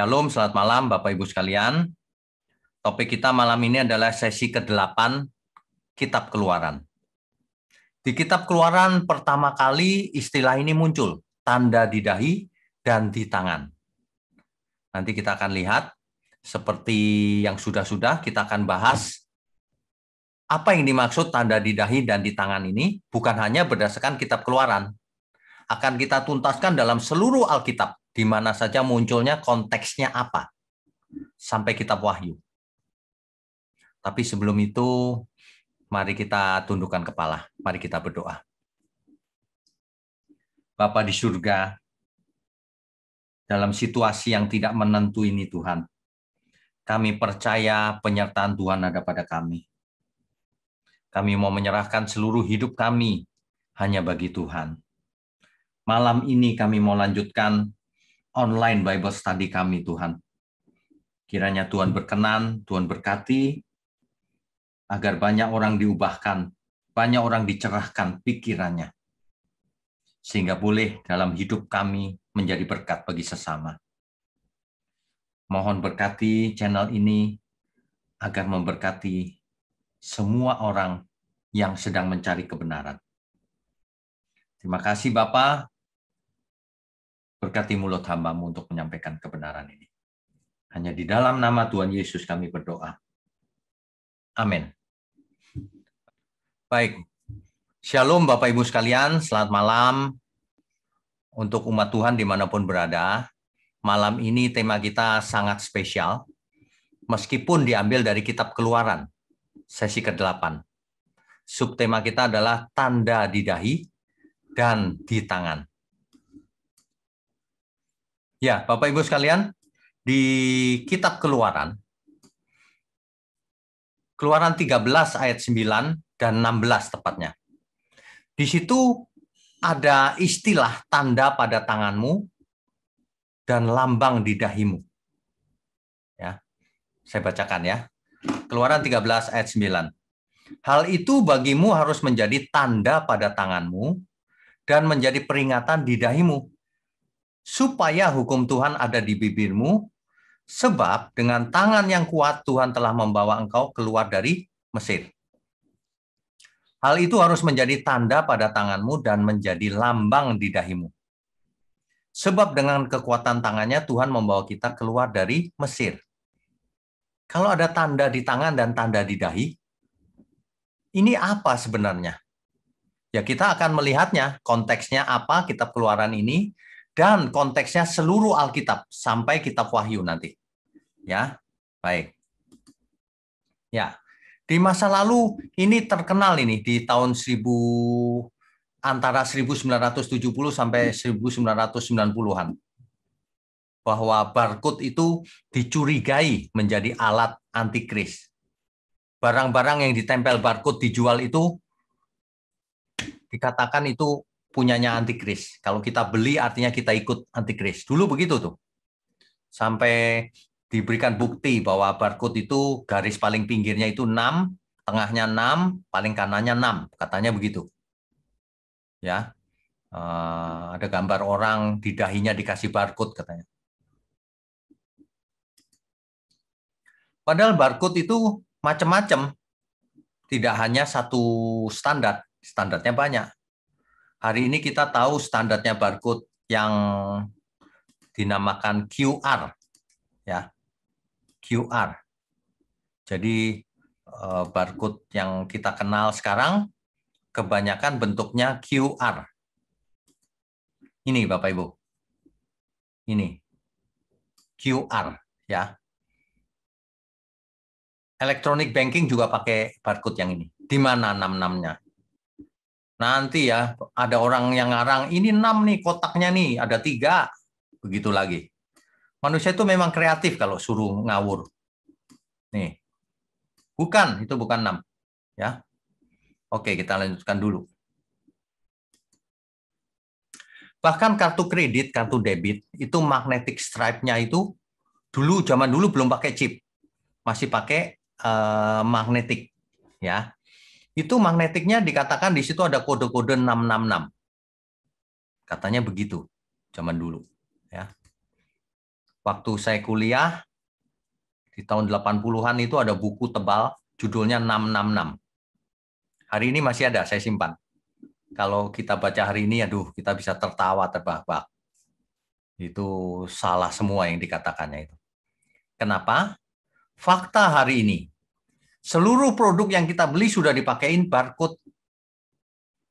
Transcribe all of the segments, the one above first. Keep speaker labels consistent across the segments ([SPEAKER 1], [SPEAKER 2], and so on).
[SPEAKER 1] Shalom, selamat malam Bapak Ibu sekalian. Topik kita malam ini adalah sesi ke-8 Kitab Keluaran. Di Kitab Keluaran pertama kali istilah ini muncul, tanda di dahi dan di tangan. Nanti kita akan lihat, seperti yang sudah-sudah kita akan bahas, apa yang dimaksud tanda di dahi dan di tangan ini, bukan hanya berdasarkan Kitab Keluaran. Akan kita tuntaskan dalam seluruh Alkitab, di mana saja munculnya konteksnya apa. Sampai kitab Wahyu. Tapi sebelum itu, mari kita tundukkan kepala. Mari kita berdoa. Bapa di surga, dalam situasi yang tidak menentu ini Tuhan, kami percaya penyertaan Tuhan ada pada kami. Kami mau menyerahkan seluruh hidup kami hanya bagi Tuhan. Malam ini kami mau lanjutkan online Bible study kami Tuhan. Kiranya Tuhan berkenan, Tuhan berkati, agar banyak orang diubahkan, banyak orang dicerahkan pikirannya, sehingga boleh dalam hidup kami menjadi berkat bagi sesama. Mohon berkati channel ini, agar memberkati semua orang yang sedang mencari kebenaran. Terima kasih Bapa, berkati mulut hamba-Mu untuk menyampaikan kebenaran ini. Hanya di dalam nama Tuhan Yesus kami berdoa. Amin. Baik, Shalom Bapak Ibu sekalian, selamat malam untuk umat Tuhan dimanapun berada. Malam ini tema kita sangat spesial, meskipun diambil dari Kitab Keluaran, sesi ke-8. Subtema kita adalah tanda di dahi dan di tangan. Ya, Bapak Ibu sekalian, di Kitab Keluaran, Keluaran 13 ayat 9 dan 16 tepatnya. Di situ ada istilah tanda pada tanganmu dan lambang di dahimu. Ya, saya bacakan ya. Keluaran 13 ayat 9. Hal itu bagimu harus menjadi tanda pada tanganmu dan menjadi peringatan di dahimu, supaya hukum Tuhan ada di bibirmu, sebab dengan tangan yang kuat Tuhan telah membawa engkau keluar dari Mesir. Hal itu harus menjadi tanda pada tanganmu dan menjadi lambang di dahimu. Sebab dengan kekuatan tangannya Tuhan membawa kita keluar dari Mesir. Kalau ada tanda di tangan dan tanda di dahi, ini apa sebenarnya? Ya, kita akan melihatnya, konteksnya apa Kitab Keluaran ini, dan konteksnya seluruh Alkitab, sampai Kitab Wahyu nanti. Ya, baik. Ya, di masa lalu ini terkenal ini, di tahun antara 1970 sampai 1990-an. Bahwa barcode itu dicurigai menjadi alat antikris. Barang-barang yang ditempel barcode dijual itu dikatakan itu punyanya antikris. Kalau kita beli artinya kita ikut antikris. Dulu begitu tuh. Sampai diberikan bukti bahwa barcode itu garis paling pinggirnya itu 6, tengahnya 6, paling kanannya 6. Katanya begitu. Ya. Ada gambar orang di dahinya dikasih barcode katanya. Padahal barcode itu macam-macam. Tidak hanya satu standar, standarnya banyak. Hari ini kita tahu standarnya barcode yang dinamakan QR, ya, QR. Jadi barcode yang kita kenal sekarang kebanyakan bentuknya QR. Ini Bapak Ibu, ini QR, ya. Electronic banking juga pakai barcode yang ini. Di mana 66-nya? Nanti ya ada orang yang ngarang ini 6 nih kotaknya nih, ada 3. Begitu lagi. Manusia itu memang kreatif kalau suruh ngawur. Nih. Bukan, itu bukan 6. Ya. Oke, kita lanjutkan dulu. Bahkan kartu kredit, kartu debit, itu magnetic stripe-nya itu zaman dulu belum pakai chip. Masih pakai magnetik. Ya. Itu magnetiknya dikatakan di situ ada kode-kode 666. Katanya begitu zaman dulu, ya. Waktu saya kuliah, di tahun 80-an itu ada buku tebal, judulnya 666. Hari ini masih ada, saya simpan. Kalau kita baca hari ini, aduh, kita bisa tertawa terbahak-bahak. Itu salah semua yang dikatakannya itu. Kenapa? Fakta hari ini, seluruh produk yang kita beli sudah dipakein barcode.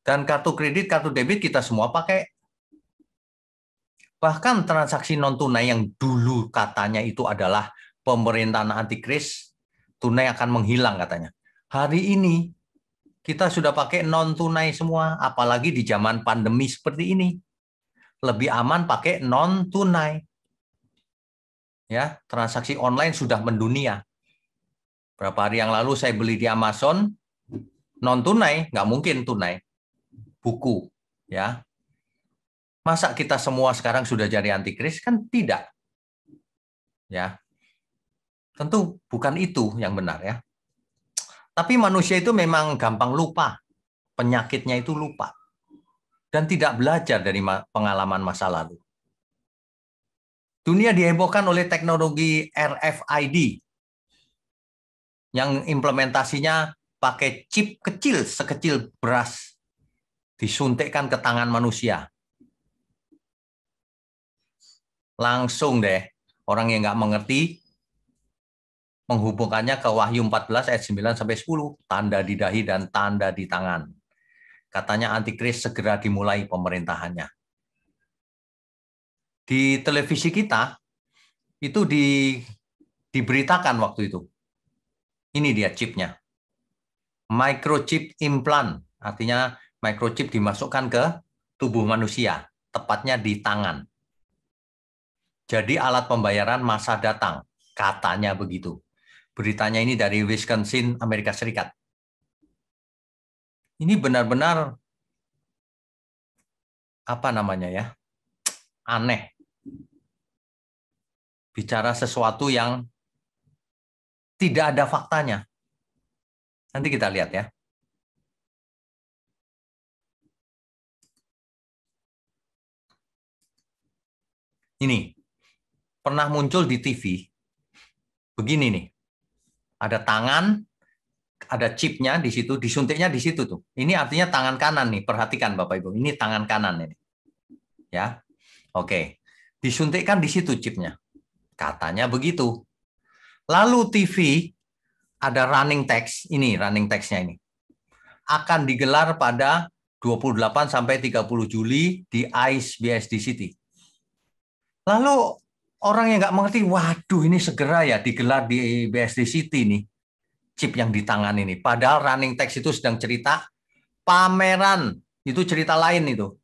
[SPEAKER 1] Dan kartu kredit, kartu debit kita semua pakai. Bahkan transaksi non-tunai yang dulu katanya itu adalah pemerintahan antikris, tunai akan menghilang katanya. Hari ini kita sudah pakai non-tunai semua, apalagi di zaman pandemi seperti ini. Lebih aman pakai non-tunai. Ya, transaksi online sudah mendunia. Berapa hari yang lalu saya beli di Amazon, non-tunai, nggak mungkin tunai. Buku, ya. Masa kita semua sekarang sudah jadi antikris? Kan tidak. Ya, tentu bukan itu yang benar ya. Tapi manusia itu memang gampang lupa. Penyakitnya itu lupa. Dan tidak belajar dari pengalaman masa lalu. Dunia dihebohkan oleh teknologi RFID yang implementasinya pakai chip kecil sekecil beras disuntikkan ke tangan manusia. Langsung deh orang yang nggak mengerti menghubungkannya ke Wahyu 14 ayat 9 sampai 10, tanda di dahi dan tanda di tangan. Katanya antikris segera dimulai pemerintahannya. Di televisi kita itu diberitakan waktu itu. Ini dia chipnya. Microchip implant, artinya microchip dimasukkan ke tubuh manusia, tepatnya di tangan. Jadi alat pembayaran masa datang, katanya begitu. Beritanya ini dari Wisconsin, Amerika Serikat. Ini benar-benar apa namanya ya? Aneh. Bicara sesuatu yang tidak ada faktanya. Nanti kita lihat ya. Ini pernah muncul di TV. Begini nih. Ada tangan, ada chipnya di situ, disuntiknya di situ tuh. Ini artinya tangan kanan nih. Perhatikan Bapak Ibu, ini tangan kanan ini. Ya. Oke. Disuntikkan di situ chipnya. Katanya begitu. Lalu TV ada running text, ini running text-nya ini. Akan digelar pada 28 sampai 30 Juli di ICE BSD City. Lalu orang yang nggak mengerti, waduh ini segera ya digelar di BSD City nih, chip yang di tangan ini. Padahal running text itu sedang cerita pameran, itu cerita lain itu.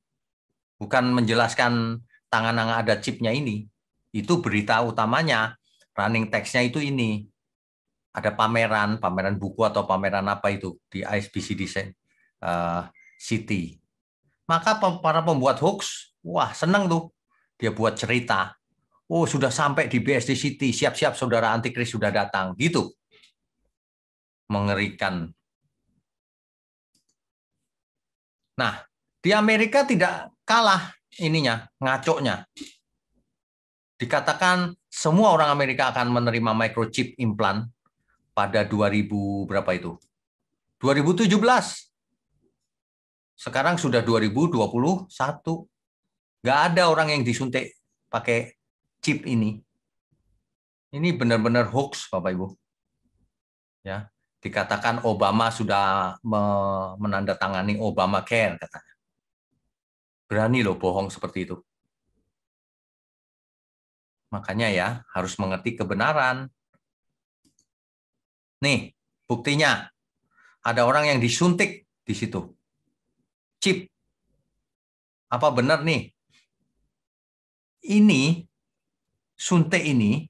[SPEAKER 1] Bukan menjelaskan tangan yang ada chipnya ini. Itu berita utamanya, running text-nya itu ini. Ada pameran buku atau pameran apa itu di ISBC City. Maka para pembuat hoax, wah seneng tuh. Dia buat cerita. Oh sudah sampai di BSD City, siap-siap saudara antikris sudah datang. Gitu. Mengerikan. Nah, di Amerika tidak kalah ininya, ngaconya. Dikatakan semua orang Amerika akan menerima microchip implant pada 2000 berapa itu? 2017. Sekarang sudah 2021. Nggak ada orang yang disuntik pakai chip ini. Ini benar-benar hoax, Bapak Ibu. Ya, dikatakan Obama sudah menandatangani Obamacare katanya. Berani loh bohong seperti itu. Makanya ya harus mengerti kebenaran. Nih, buktinya ada orang yang disuntik di situ. Chip. Apa benar nih? Ini suntik ini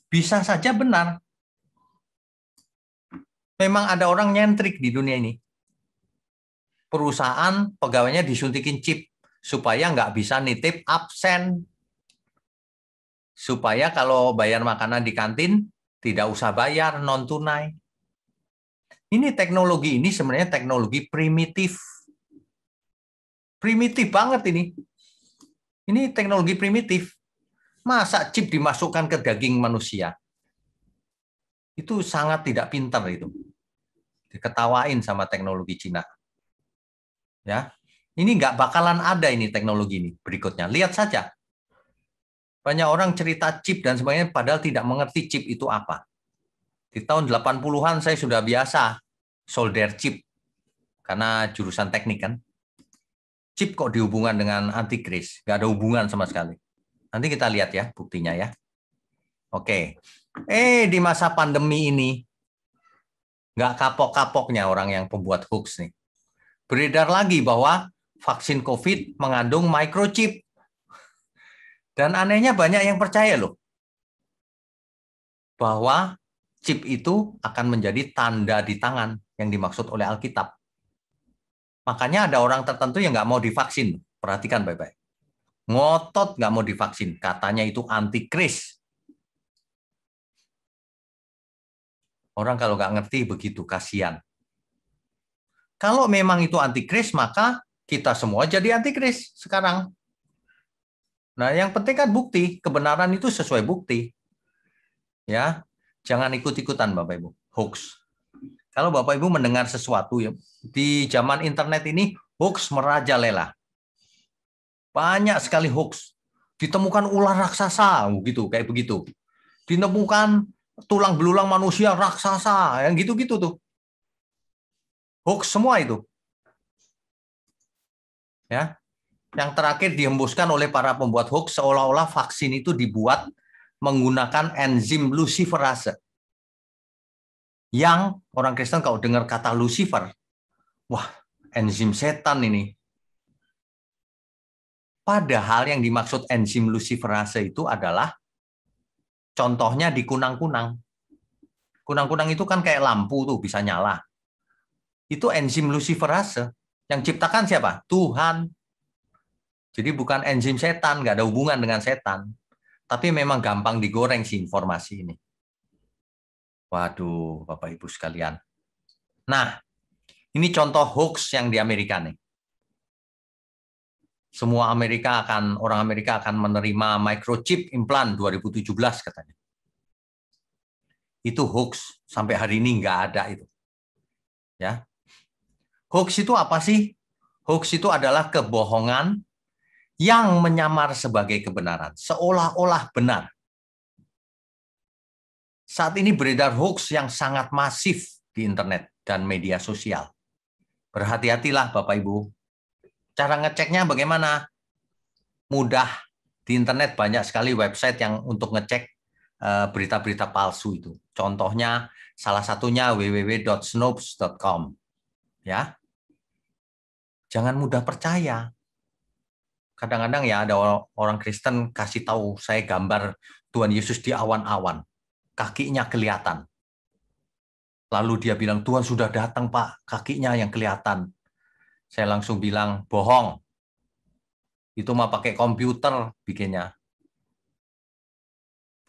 [SPEAKER 1] bisa saja benar. Memang ada orang nyentrik di dunia ini. Perusahaan pegawainya disuntikin chip supaya nggak bisa nitip absen. Supaya kalau bayar makanan di kantin tidak usah bayar non tunai. Ini teknologi ini sebenarnya teknologi primitif. Primitif banget ini. Ini teknologi primitif. Masa chip dimasukkan ke daging manusia? Itu sangat tidak pintar itu. Diketawain sama teknologi Cina. Ya, ini nggak bakalan ada ini teknologi ini berikutnya. Lihat saja. Banyak orang cerita chip dan sebagainya padahal tidak mengerti chip itu apa. Di tahun 80-an saya sudah biasa solder chip karena jurusan teknik kan. Chip kok dihubungkan dengan antikris? Nggak ada hubungan sama sekali. Nanti kita lihat ya buktinya ya. Oke. Di masa pandemi ini nggak kapok-kapoknya orang yang pembuat hoax nih. Beredar lagi bahwa vaksin COVID mengandung microchip. Dan anehnya banyak yang percaya loh. Bahwa chip itu akan menjadi tanda di tangan yang dimaksud oleh Alkitab. Makanya ada orang tertentu yang nggak mau divaksin. Perhatikan baik-baik. Ngotot nggak mau divaksin. Katanya itu antikris. Orang kalau nggak ngerti begitu, kasihan. Kalau memang itu antikris, maka kita semua jadi antikris sekarang. Nah, yang penting kan bukti. Kebenaran itu sesuai bukti. Ya, jangan ikut-ikutan Bapak Ibu. Hoax. Kalau Bapak Ibu mendengar sesuatu ya, di zaman internet ini hoax merajalela. Banyak sekali hoax. Ditemukan ular raksasa, gitu, kayak begitu. Ditemukan tulang belulang manusia raksasa, yang gitu-gitu tuh. Hoax semua itu. Ya. Yang terakhir dihembuskan oleh para pembuat hoax seolah-olah vaksin itu dibuat menggunakan enzim luciferase. Yang orang Kristen kalau dengar kata Lucifer, wah, enzim setan ini. Padahal yang dimaksud enzim luciferase itu adalah contohnya di kunang-kunang. Kunang-kunang itu kan kayak lampu tuh bisa nyala. Itu enzim luciferase. Yang ciptakan siapa? Tuhan. Jadi bukan enzim setan, nggak ada hubungan dengan setan. Tapi memang gampang digoreng sih informasi ini. Waduh, Bapak Ibu sekalian. Nah, ini contoh hoax yang di Amerika nih. Semua orang Amerika akan menerima microchip implan 2017 katanya. Itu hoax, sampai hari ini nggak ada itu. Ya. Hoax itu apa sih? Hoax itu adalah kebohongan yang menyamar sebagai kebenaran, seolah-olah benar. Saat ini beredar hoax yang sangat masif di internet dan media sosial. Berhati-hatilah Bapak Ibu. Cara ngeceknya bagaimana? Mudah. Di internet banyak sekali website yang untuk ngecek berita-berita palsu itu. Contohnya salah satunya www.snopes.com. Ya. Jangan mudah percaya. Kadang-kadang ya ada orang Kristen kasih tahu saya gambar Tuhan Yesus di awan-awan. Kakinya kelihatan. Lalu dia bilang, Tuhan sudah datang Pak, kakinya yang kelihatan. Saya langsung bilang, bohong. Itu mah pakai komputer bikinnya.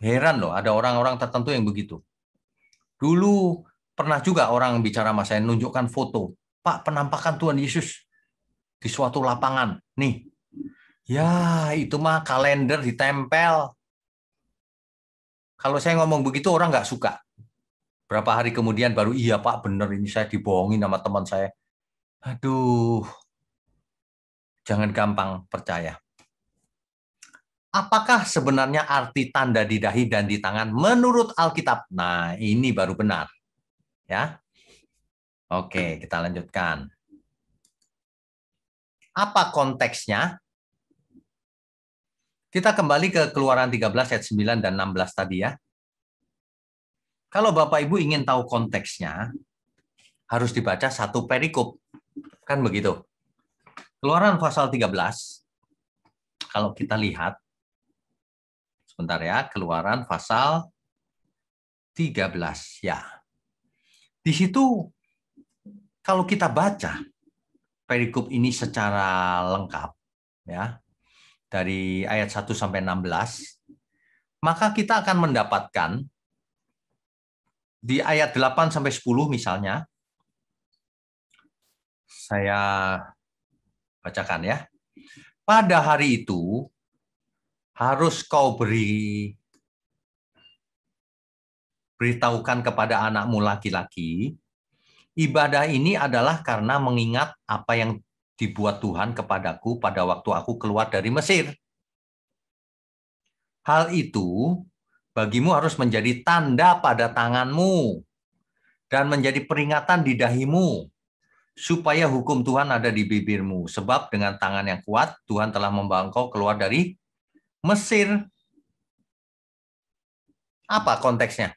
[SPEAKER 1] Heran loh, ada orang-orang tertentu yang begitu. Dulu pernah juga orang bicara sama saya, nunjukkan foto. Pak, penampakan Tuhan Yesus di suatu lapangan. Nih, ya itu mah kalender ditempel. Kalau saya ngomong begitu orang nggak suka. Berapa hari kemudian baru, iya Pak, bener ini saya dibohongin sama teman saya. Aduh, jangan gampang percaya. Apakah sebenarnya arti tanda di dahi dan di tangan menurut Alkitab? Nah, ini baru benar. Ya. Oke, kita lanjutkan. Apa konteksnya? Kita kembali ke Keluaran 13 ayat 9 dan 16 tadi ya. Kalau Bapak Ibu ingin tahu konteksnya, harus dibaca satu perikop. Kan begitu. Keluaran pasal 13, kalau kita lihat, sebentar ya, Keluaran pasal 13. Ya. Di situ, kalau kita baca perikop ini secara lengkap, ya, dari ayat 1 sampai 16, maka kita akan mendapatkan di ayat 8 sampai 10 misalnya, saya bacakan ya. Pada hari itu, harus kau beritahukan kepada anakmu laki-laki, ibadah ini adalah karena mengingat apa yang dibuat Tuhan kepadaku pada waktu aku keluar dari Mesir. Hal itu bagimu harus menjadi tanda pada tanganmu dan menjadi peringatan di dahimu, supaya hukum Tuhan ada di bibirmu. Sebab dengan tangan yang kuat, Tuhan telah membawa engkau keluar dari Mesir. Apa konteksnya?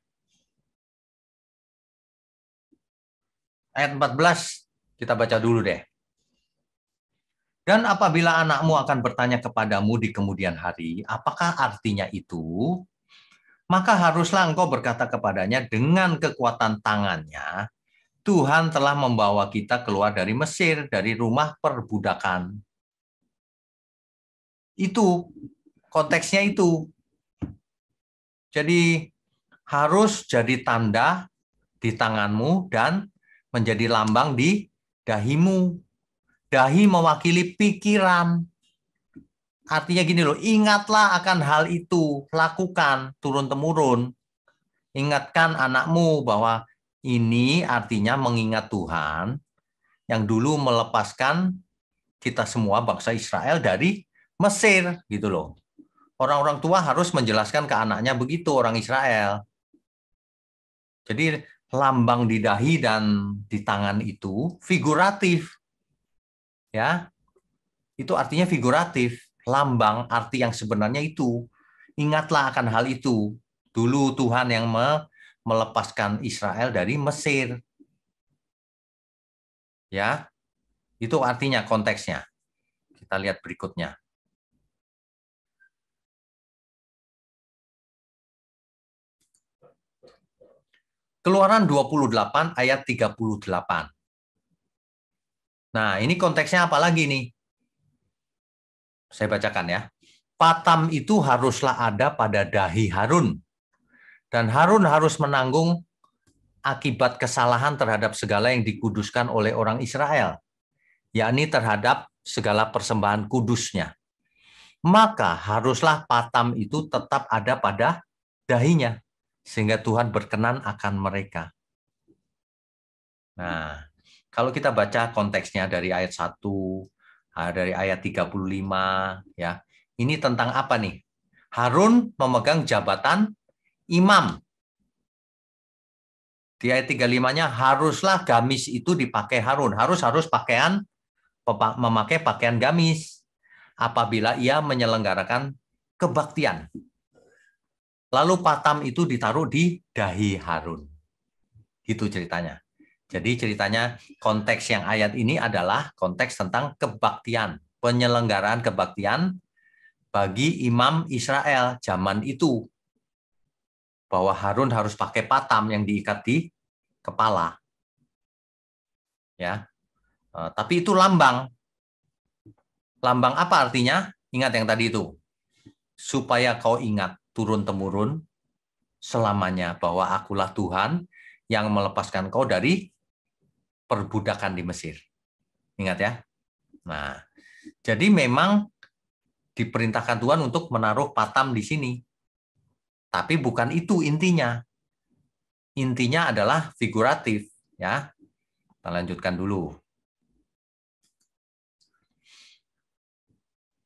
[SPEAKER 1] Ayat 14, kita baca dulu deh. Dan apabila anakmu akan bertanya kepadamu di kemudian hari, apakah artinya itu? Maka haruslah engkau berkata kepadanya dengan kekuatan tangannya, Tuhan telah membawa kita keluar dari Mesir, dari rumah perbudakan. Itu, konteksnya itu. Jadi harus jadi tanda di tanganmu dan menjadi lambang di dahimu. Dahi mewakili pikiran. Artinya gini loh, ingatlah akan hal itu, lakukan turun-temurun. Ingatkan anakmu bahwa ini artinya mengingat Tuhan yang dulu melepaskan kita semua bangsa Israel dari Mesir gitu loh. Orang-orang tua harus menjelaskan ke anaknya begitu, orang Israel. Jadi lambang di dahi dan di tangan itu figuratif. Ya. Itu artinya figuratif. Lambang arti yang sebenarnya itu. Ingatlah akan hal itu. Dulu Tuhan yang melepaskan Israel dari Mesir. Ya. Itu artinya konteksnya. Kita lihat berikutnya. Keluaran 28 ayat 38. Nah, ini konteksnya apa lagi nih? Saya bacakan ya. Patam itu haruslah ada pada dahi Harun. Dan Harun harus menanggung akibat kesalahan terhadap segala yang dikuduskan oleh orang Israel, yakni terhadap segala persembahan kudusnya. Maka haruslah patam itu tetap ada pada dahinya, sehingga Tuhan berkenan akan mereka. Nah, kalau kita baca konteksnya dari ayat 1, dari ayat 35, ya, ini tentang apa nih? Harun memegang jabatan imam. Di ayat 35-nya, haruslah gamis itu dipakai Harun. Harus memakai pakaian gamis apabila ia menyelenggarakan kebaktian. Lalu patam itu ditaruh di dahi Harun. Itu ceritanya. Jadi ceritanya konteks yang ayat ini adalah konteks tentang kebaktian, penyelenggaraan kebaktian bagi imam Israel zaman itu. Bahwa Harun harus pakai patam yang diikat di kepala. Ya. Tapi itu lambang. Lambang apa artinya? Ingat yang tadi itu. Supaya kau ingat turun-temurun selamanya bahwa akulah Tuhan yang melepaskan kau dari perbudakan di Mesir. Ingat ya. Nah, jadi memang diperintahkan Tuhan untuk menaruh patam di sini. Tapi bukan itu intinya. Intinya adalah figuratif, ya. Kita lanjutkan dulu.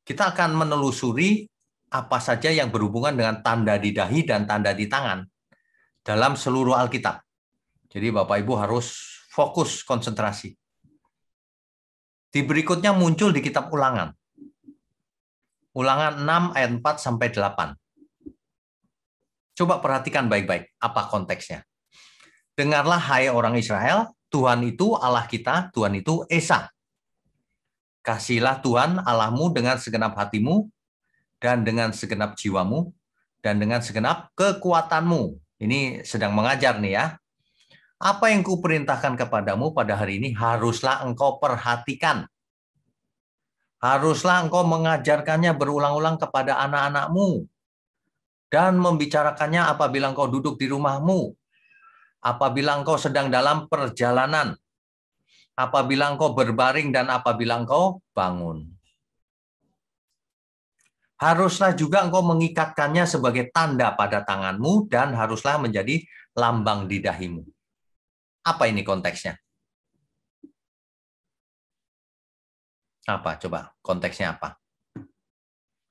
[SPEAKER 1] Kita akan menelusuri apa saja yang berhubungan dengan tanda di dahi dan tanda di tangan dalam seluruh Alkitab. Jadi Bapak Ibu harus fokus konsentrasi. Di berikutnya muncul di kitab Ulangan. Ulangan 6 ayat 4 sampai 8. Coba perhatikan baik-baik apa konteksnya. Dengarlah hai orang Israel, Tuhan itu Allah kita, Tuhan itu Esa. Kasihilah Tuhan Allahmu dengan segenap hatimu dan dengan segenap jiwamu dan dengan segenap kekuatanmu. Ini sedang mengajar nih ya. Apa yang kuperintahkan kepadamu pada hari ini haruslah engkau perhatikan. Haruslah engkau mengajarkannya berulang-ulang kepada anak-anakmu dan membicarakannya apabila engkau duduk di rumahmu, apabila engkau sedang dalam perjalanan, apabila engkau berbaring dan apabila engkau bangun. Haruslah juga engkau mengikatkannya sebagai tanda pada tanganmu dan haruslah menjadi lambang di dahimu. Apa ini konteksnya? Apa? Coba konteksnya apa?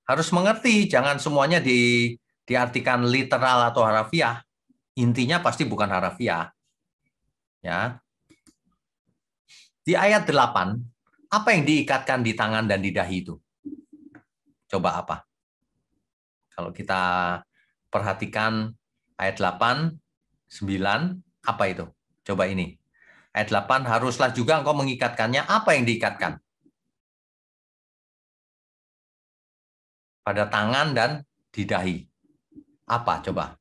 [SPEAKER 1] Harus mengerti, jangan semuanya diartikan literal atau harafiah. Intinya pasti bukan harafiah. Ya. Di ayat 8, apa yang diikatkan di tangan dan di dahi itu? Coba apa? Kalau kita perhatikan ayat 8, 9, apa itu? Coba ini. Ayat 8, haruslah juga engkau mengikatkannya. Apa yang diikatkan? Pada tangan dan di dahi. Apa? Coba.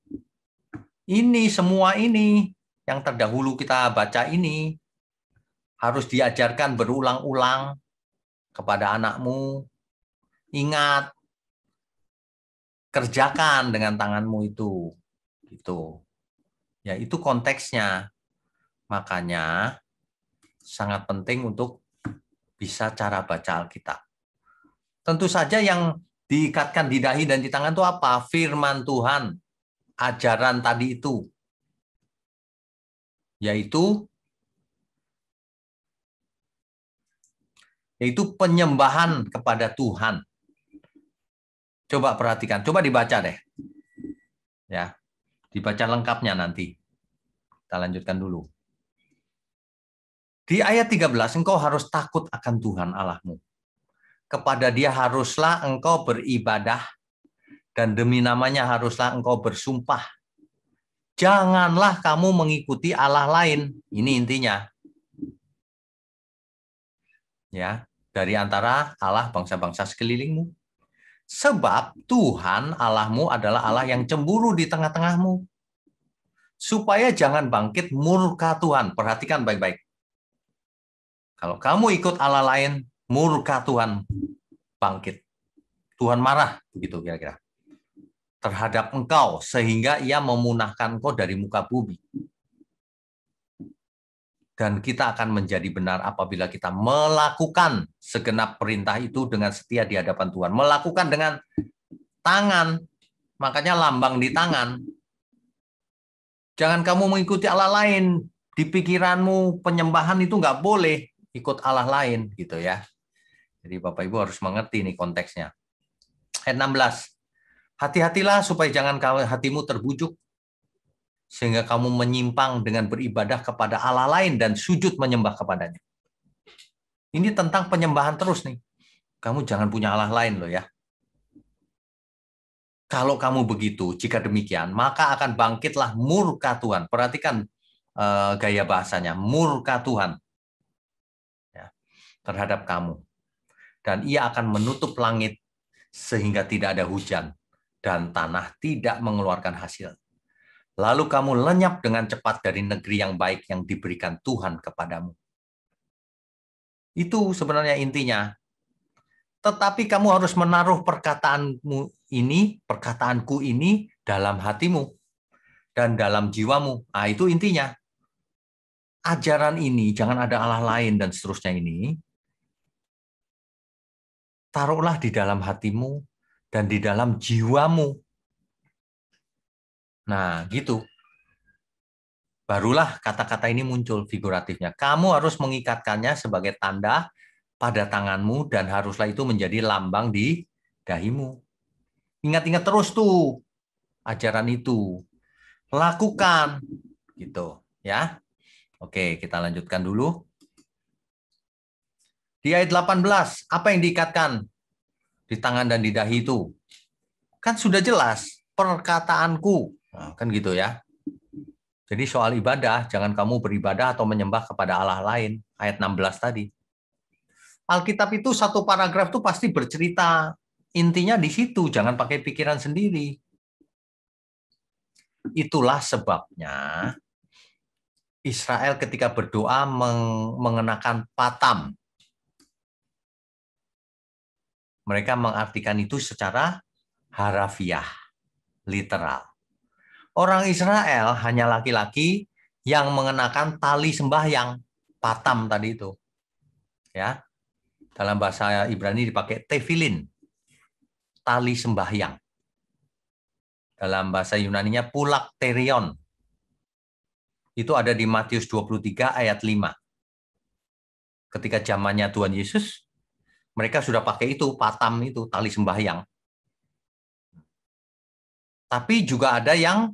[SPEAKER 1] Ini semua ini yang terdahulu kita baca ini harus diajarkan berulang-ulang kepada anakmu. Ingat, kerjakan dengan tanganmu itu. Gitu. Ya, itu konteksnya. Makanya sangat penting untuk bisa cara baca Alkitab. Tentu saja yang diikatkan di dahi dan di tangan itu apa? Firman Tuhan, ajaran tadi itu. Yaitu penyembahan kepada Tuhan. Coba perhatikan, coba dibaca deh. Ya, dibaca lengkapnya nanti. Kita lanjutkan dulu. Di ayat 13, engkau harus takut akan Tuhan Allahmu. Kepada Dia haruslah engkau beribadah dan demi namanya haruslah engkau bersumpah. Janganlah kamu mengikuti Allah lain. Ini intinya. Ya, dari antara Allah bangsa-bangsa sekelilingmu. Sebab Tuhan Allahmu adalah Allah yang cemburu di tengah-tengahmu. Supaya jangan bangkit murka Tuhan. Perhatikan baik-baik. Kalau kamu ikut Allah lain, murka Tuhan bangkit. Tuhan marah, begitu kira-kira, terhadap engkau, sehingga ia memunahkan engkau dari muka bumi. Dan kita akan menjadi benar apabila kita melakukan segenap perintah itu dengan setia di hadapan Tuhan. Melakukan dengan tangan, makanya lambang di tangan. Jangan kamu mengikuti Allah lain. Di pikiranmu penyembahan itu nggak boleh ikut Allah lain, gitu ya. Jadi Bapak Ibu harus mengerti nih konteksnya. Ayat 16. Hati-hatilah supaya jangan hatimu terbujuk sehingga kamu menyimpang dengan beribadah kepada Allah lain dan sujud menyembah kepadanya. Ini tentang penyembahan terus nih. Kamu jangan punya Allah lain loh ya. Kalau kamu begitu, jika demikian, maka akan bangkitlah murka Tuhan. Perhatikan gaya bahasanya, murka Tuhan ya, terhadap kamu. Dan ia akan menutup langit sehingga tidak ada hujan dan tanah tidak mengeluarkan hasil. Lalu kamu lenyap dengan cepat dari negeri yang baik yang diberikan Tuhan kepadamu. Itu sebenarnya intinya. Tetapi kamu harus menaruh perkataanku ini dalam hatimu dan dalam jiwamu. Nah, itu intinya. Ajaran ini, jangan ada Allah lain dan seterusnya ini, taruhlah di dalam hatimu dan di dalam jiwamu. Nah, gitu. Barulah kata-kata ini muncul figuratifnya. Kamu harus mengikatkannya sebagai tanda pada tanganmu dan haruslah itu menjadi lambang di dahimu. Ingat-ingat terus tuh ajaran itu. Lakukan gitu, ya. Oke, kita lanjutkan dulu. Di ayat 18, apa yang diikatkan di tangan dan di dahi itu? Kan sudah jelas, perkataanku. Nah, kan gitu ya. Jadi soal ibadah, jangan kamu beribadah atau menyembah kepada Allah lain. Ayat 16 tadi. Alkitab itu satu paragraf tuh pasti bercerita. Intinya di situ, jangan pakai pikiran sendiri. Itulah sebabnya Israel ketika berdoa mengenakan patam. Mereka mengartikan itu secara harafiah, literal. Orang Israel hanya laki-laki yang mengenakan tali sembahyang, patam tadi itu. Ya. Dalam bahasa Ibrani dipakai tefilin. tali sembahyang. Dalam bahasa Yunaninya phylakterion. Itu ada di Matius 23 ayat 5. Ketika zamannya Tuhan Yesus, mereka sudah pakai itu, patam itu, tali sembahyang. Tapi juga ada yang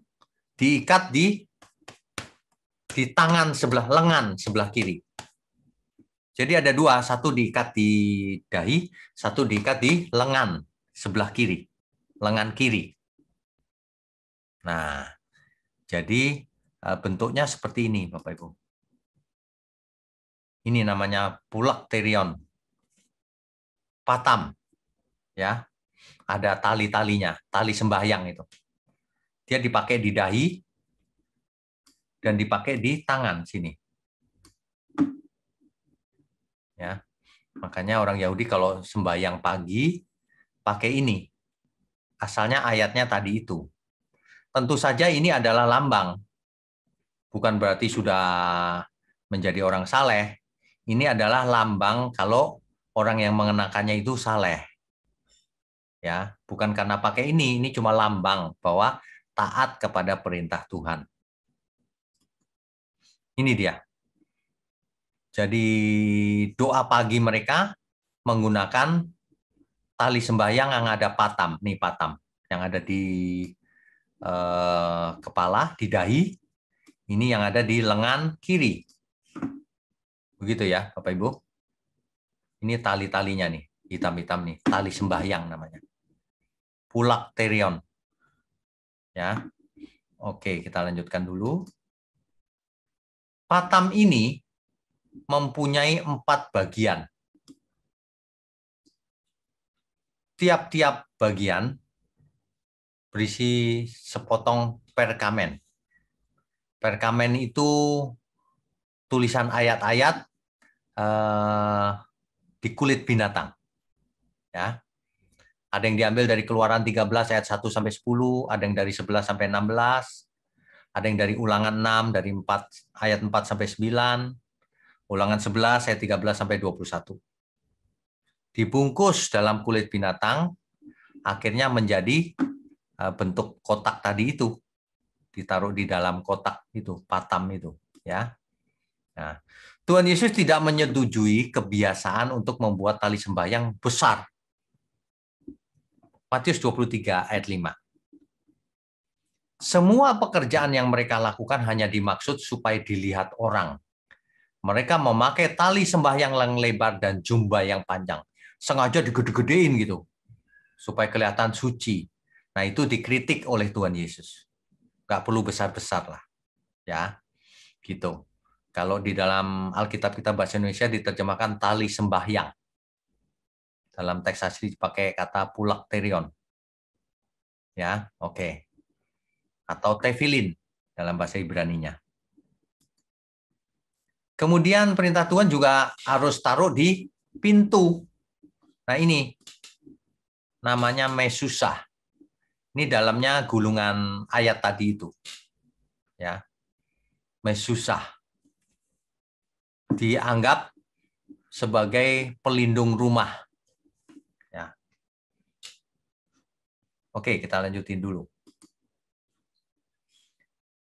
[SPEAKER 1] diikat di tangan sebelah, lengan sebelah kiri. Jadi ada dua, satu diikat di dahi, satu diikat di lengan sebelah kiri, lengan kiri. Nah, jadi bentuknya seperti ini, Bapak Ibu. Ini namanya phylakterion. Patam. Ya. Ada tali-talinya, tali sembahyang itu. Dia dipakai di dahi dan dipakai di tangan sini. Ya. Makanya orang Yahudi kalau sembahyang pagi pakai ini. Asalnya ayatnya tadi itu. Tentu saja ini adalah lambang. Bukan berarti sudah menjadi orang saleh. Ini adalah lambang kalau orang yang mengenakannya itu saleh. Ya, bukan karena pakai ini cuma lambang bahwa taat kepada perintah Tuhan. Ini dia. Jadi doa pagi mereka menggunakan tali sembahyang yang ada patam, nih patam, yang ada di kepala, di dahi, ini yang ada di lengan kiri. Begitu ya, Bapak Ibu. Ini tali-talinya nih, hitam-hitam nih, tali sembahyang namanya. Phylakterion. Ya. Oke, kita lanjutkan dulu. Patam ini mempunyai 4 bagian. Tiap-tiap bagian berisi sepotong perkamen. Perkamen itu tulisan ayat-ayat di kulit binatang. Ya. Ada yang diambil dari Keluaran 13 ayat 1 sampai 10, ada yang dari 11 sampai 16, ada yang dari Ulangan 6 dari 4 ayat 4 sampai 9, Ulangan 11 ayat 13 sampai 21. Dibungkus dalam kulit binatang, akhirnya menjadi bentuk kotak tadi itu. Ditaruh di dalam kotak itu, patam itu, ya. Nah, Tuhan Yesus tidak menyetujui kebiasaan untuk membuat tali sembahyang besar. Matius 23 ayat 5. Semua pekerjaan yang mereka lakukan hanya dimaksud supaya dilihat orang. Mereka memakai tali sembahyang yang lebar dan jumba yang panjang. Sengaja digede-gedein gitu. Supaya kelihatan suci. Nah, itu dikritik oleh Tuhan Yesus. Nggak perlu besar-besar lah. Ya, gitu. Kalau di dalam Alkitab kita bahasa Indonesia diterjemahkan tali sembahyang. Dalam teks asli dipakai kata phylakterion. Ya, oke. Atau tefilin dalam bahasa Ibrani-nya. Kemudian perintah Tuhan juga harus taruh di pintu. Nah, ini namanya mesusah. Ini dalamnya gulungan ayat tadi itu. Ya. Mesusah. Dianggap sebagai pelindung rumah. Ya. Oke, kita lanjutin dulu.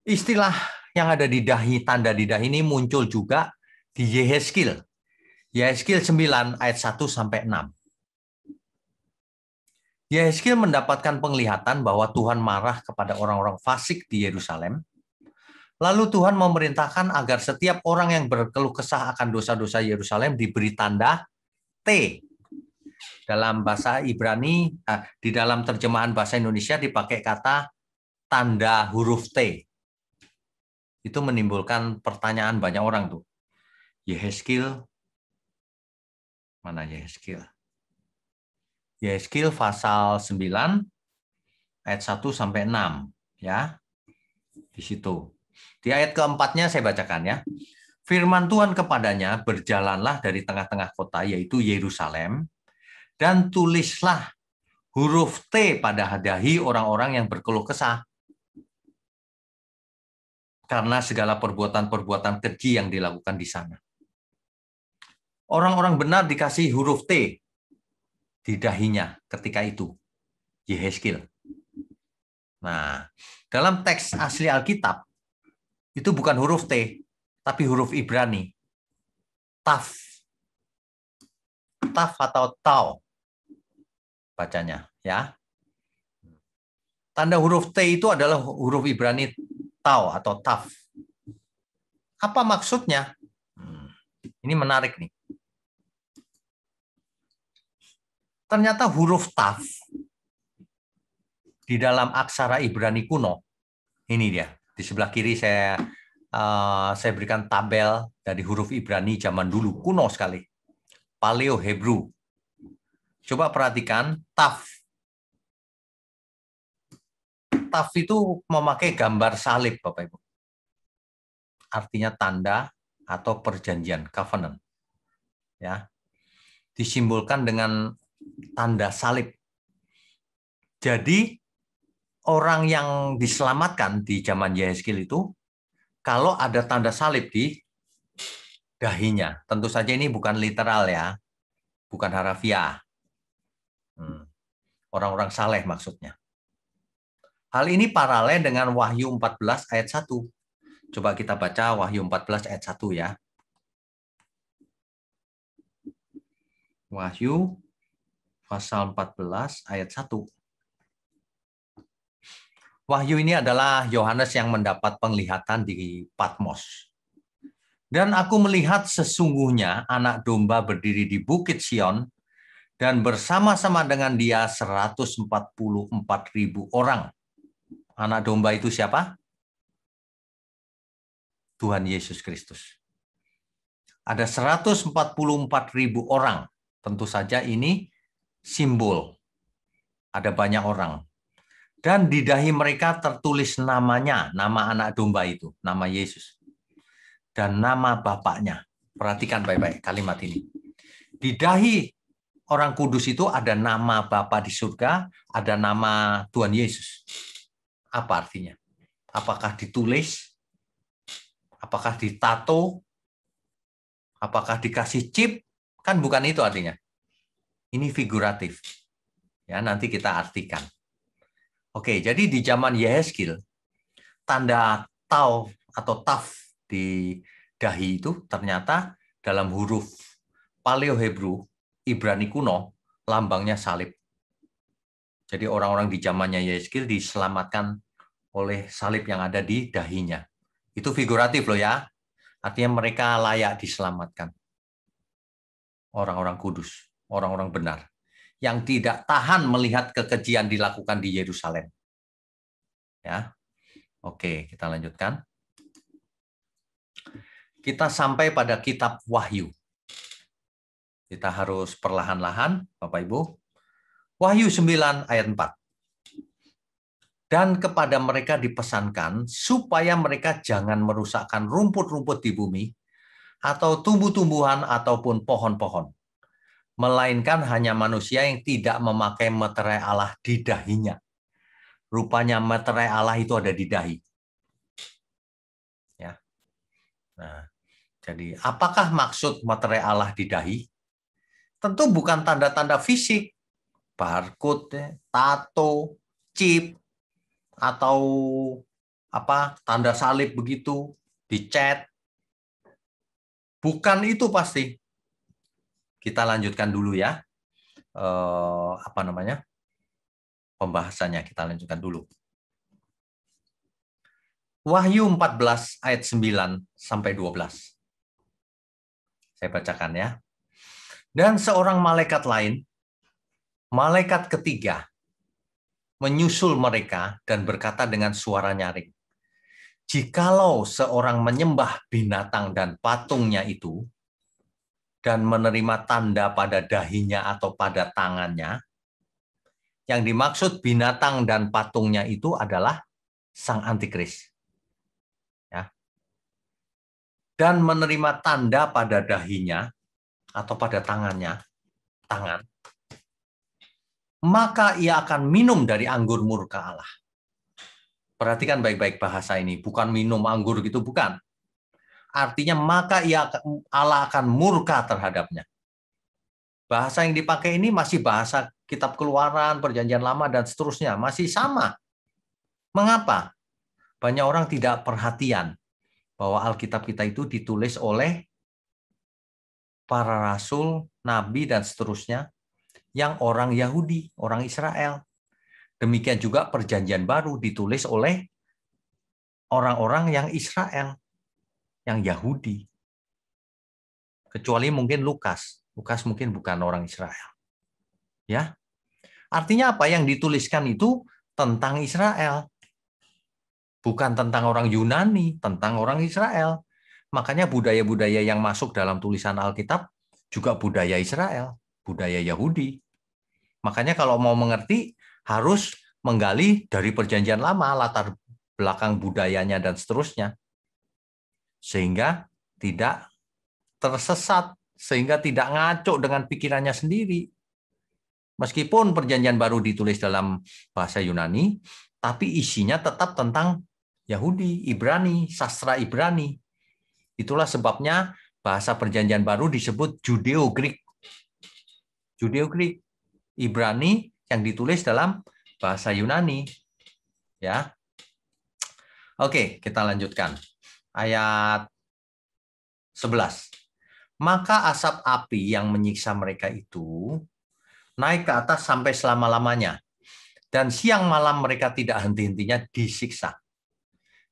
[SPEAKER 1] Istilah yang ada di dahi, tanda di dahi ini muncul juga di Yehezkiel. Yehezkiel 9 ayat 1 sampai 6. Yehezkiel mendapatkan penglihatan bahwa Tuhan marah kepada orang-orang fasik di Yerusalem. Lalu Tuhan memerintahkan agar setiap orang yang berkeluh kesah akan dosa-dosa Yerusalem diberi tanda T. Dalam bahasa Ibrani, di dalam terjemahan bahasa Indonesia dipakai kata tanda huruf T. Itu menimbulkan pertanyaan banyak orang tuh. Yehezkiel, mana Yehezkiel? Yehezkiel pasal 9 ayat 1 sampai 6 ya. Di situ. Di ayat keempatnya saya bacakan ya. Firman Tuhan kepadanya, berjalanlah dari tengah-tengah kota yaitu Yerusalem dan tulislah huruf T pada dahi orang-orang yang berkeluh kesah. Karena segala perbuatan-perbuatan keji yang dilakukan di sana. Orang-orang benar dikasih huruf T di dahinya ketika itu. Yehezkiel. Nah, dalam teks asli Alkitab itu bukan huruf T, tapi huruf Ibrani. Taf. Taf atau tau bacanya, ya. Tanda huruf T itu adalah huruf Ibrani tau atau taf. Apa maksudnya? Ini menarik nih. Ternyata huruf taf di dalam aksara Ibrani kuno, ini dia. Di sebelah kiri saya berikan tabel dari huruf Ibrani zaman dulu, kuno sekali. Paleo Hebrew. Coba perhatikan, taf. Taf itu memakai gambar salib, Bapak Ibu. Artinya tanda atau perjanjian, covenant. Ya. Disimbolkan dengan tanda salib. Jadi, orang yang diselamatkan di zaman Yehezkiel itu, kalau ada tanda salib di dahinya. Tentu saja ini bukan literal ya, bukan harafiah. Orang-orang saleh maksudnya. Hal ini paralel dengan Wahyu 14 ayat 1. Coba kita baca Wahyu 14 ayat 1 ya. Wahyu pasal 14 ayat 1. Wahyu ini adalah Yohanes yang mendapat penglihatan di Patmos. Dan aku melihat sesungguhnya anak domba berdiri di Bukit Sion dan bersama-sama dengan dia 144.000 orang. Anak domba itu siapa? Tuhan Yesus Kristus. Ada 144.000 orang. Tentu saja ini simbol. Ada banyak orang. Dan di dahi mereka tertulis namanya, nama anak domba itu, nama Yesus. Dan nama Bapaknya. Perhatikan baik-baik kalimat ini. Di dahi orang kudus itu ada nama Bapa di surga, ada nama Tuhan Yesus. Apa artinya? Apakah ditulis? Apakah ditato? Apakah dikasih chip? Kan bukan itu artinya. Ini figuratif. Ya, nanti kita artikan. Oke, jadi di zaman Yehezkiel, tanda tau atau taf di dahi itu ternyata dalam huruf Paleo Hebrew, Ibrani kuno, lambangnya salib. Jadi orang-orang di zamannya Yehezkiel diselamatkan oleh salib yang ada di dahinya. Itu figuratif loh ya. Artinya mereka layak diselamatkan. Orang-orang kudus, orang-orang benar. Yang tidak tahan melihat kekejian dilakukan di Yerusalem. Ya. Oke, kita lanjutkan. Kita sampai pada kitab Wahyu. Kita harus perlahan-lahan, Bapak Ibu. Wahyu 9 ayat 4. Dan kepada mereka dipesankan supaya mereka jangan merusakkan rumput-rumput di bumi atau tumbuh-tumbuhan ataupun pohon-pohon, melainkan hanya manusia yang tidak memakai meterai Allah di dahinya. Rupanya meterai Allah itu ada di dahi. Ya. Nah, jadi apakah maksud meterai Allah di dahi? Tentu bukan tanda-tanda fisik, barcode, tato, chip, atau apa tanda salib begitu dicat. Bukan itu pasti. Kita lanjutkan dulu ya. Pembahasannya kita lanjutkan dulu. Wahyu 14 ayat 9 sampai 12. Saya bacakan ya. Dan seorang malaikat lain, malaikat ketiga, menyusul mereka dan berkata dengan suara nyaring, jikalau seorang menyembah binatang dan patungnya itu, dan menerima tanda pada dahinya atau pada tangannya, yang dimaksud binatang dan patungnya itu adalah sang antikris. Ya. Dan menerima tanda pada dahinya atau pada tangan, maka ia akan minum dari anggur murka Allah. Perhatikan baik-baik bahasa ini, bukan minum anggur gitu, bukan. Artinya maka Allah akan murka terhadapnya. Bahasa yang dipakai ini masih bahasa Kitab Keluaran, Perjanjian Lama, dan seterusnya. Masih sama. Mengapa? Banyak orang tidak perhatian bahwa Alkitab kita itu ditulis oleh para rasul, nabi, dan seterusnya yang orang Yahudi, orang Israel. Demikian juga Perjanjian Baru ditulis oleh orang-orang yang Israel, yang Yahudi. Kecuali mungkin Lukas. Lukas mungkin bukan orang Israel. Ya. Artinya apa? Yang dituliskan itu tentang Israel. Bukan tentang orang Yunani, tentang orang Israel. Makanya budaya-budaya yang masuk dalam tulisan Alkitab juga budaya Israel, budaya Yahudi. Makanya kalau mau mengerti, harus menggali dari Perjanjian Lama, latar belakang budayanya dan seterusnya. Sehingga tidak tersesat, sehingga tidak ngaco dengan pikirannya sendiri. Meskipun Perjanjian Baru ditulis dalam bahasa Yunani, tapi isinya tetap tentang Yahudi, Ibrani, sastra Ibrani. Itulah sebabnya bahasa Perjanjian Baru disebut Judeo-Greek. Judeo-Greek, Ibrani yang ditulis dalam bahasa Yunani. Ya. Oke, kita lanjutkan. Ayat 11. Maka asap api yang menyiksa mereka itu naik ke atas sampai selama-lamanya. Dan siang malam mereka tidak henti-hentinya disiksa.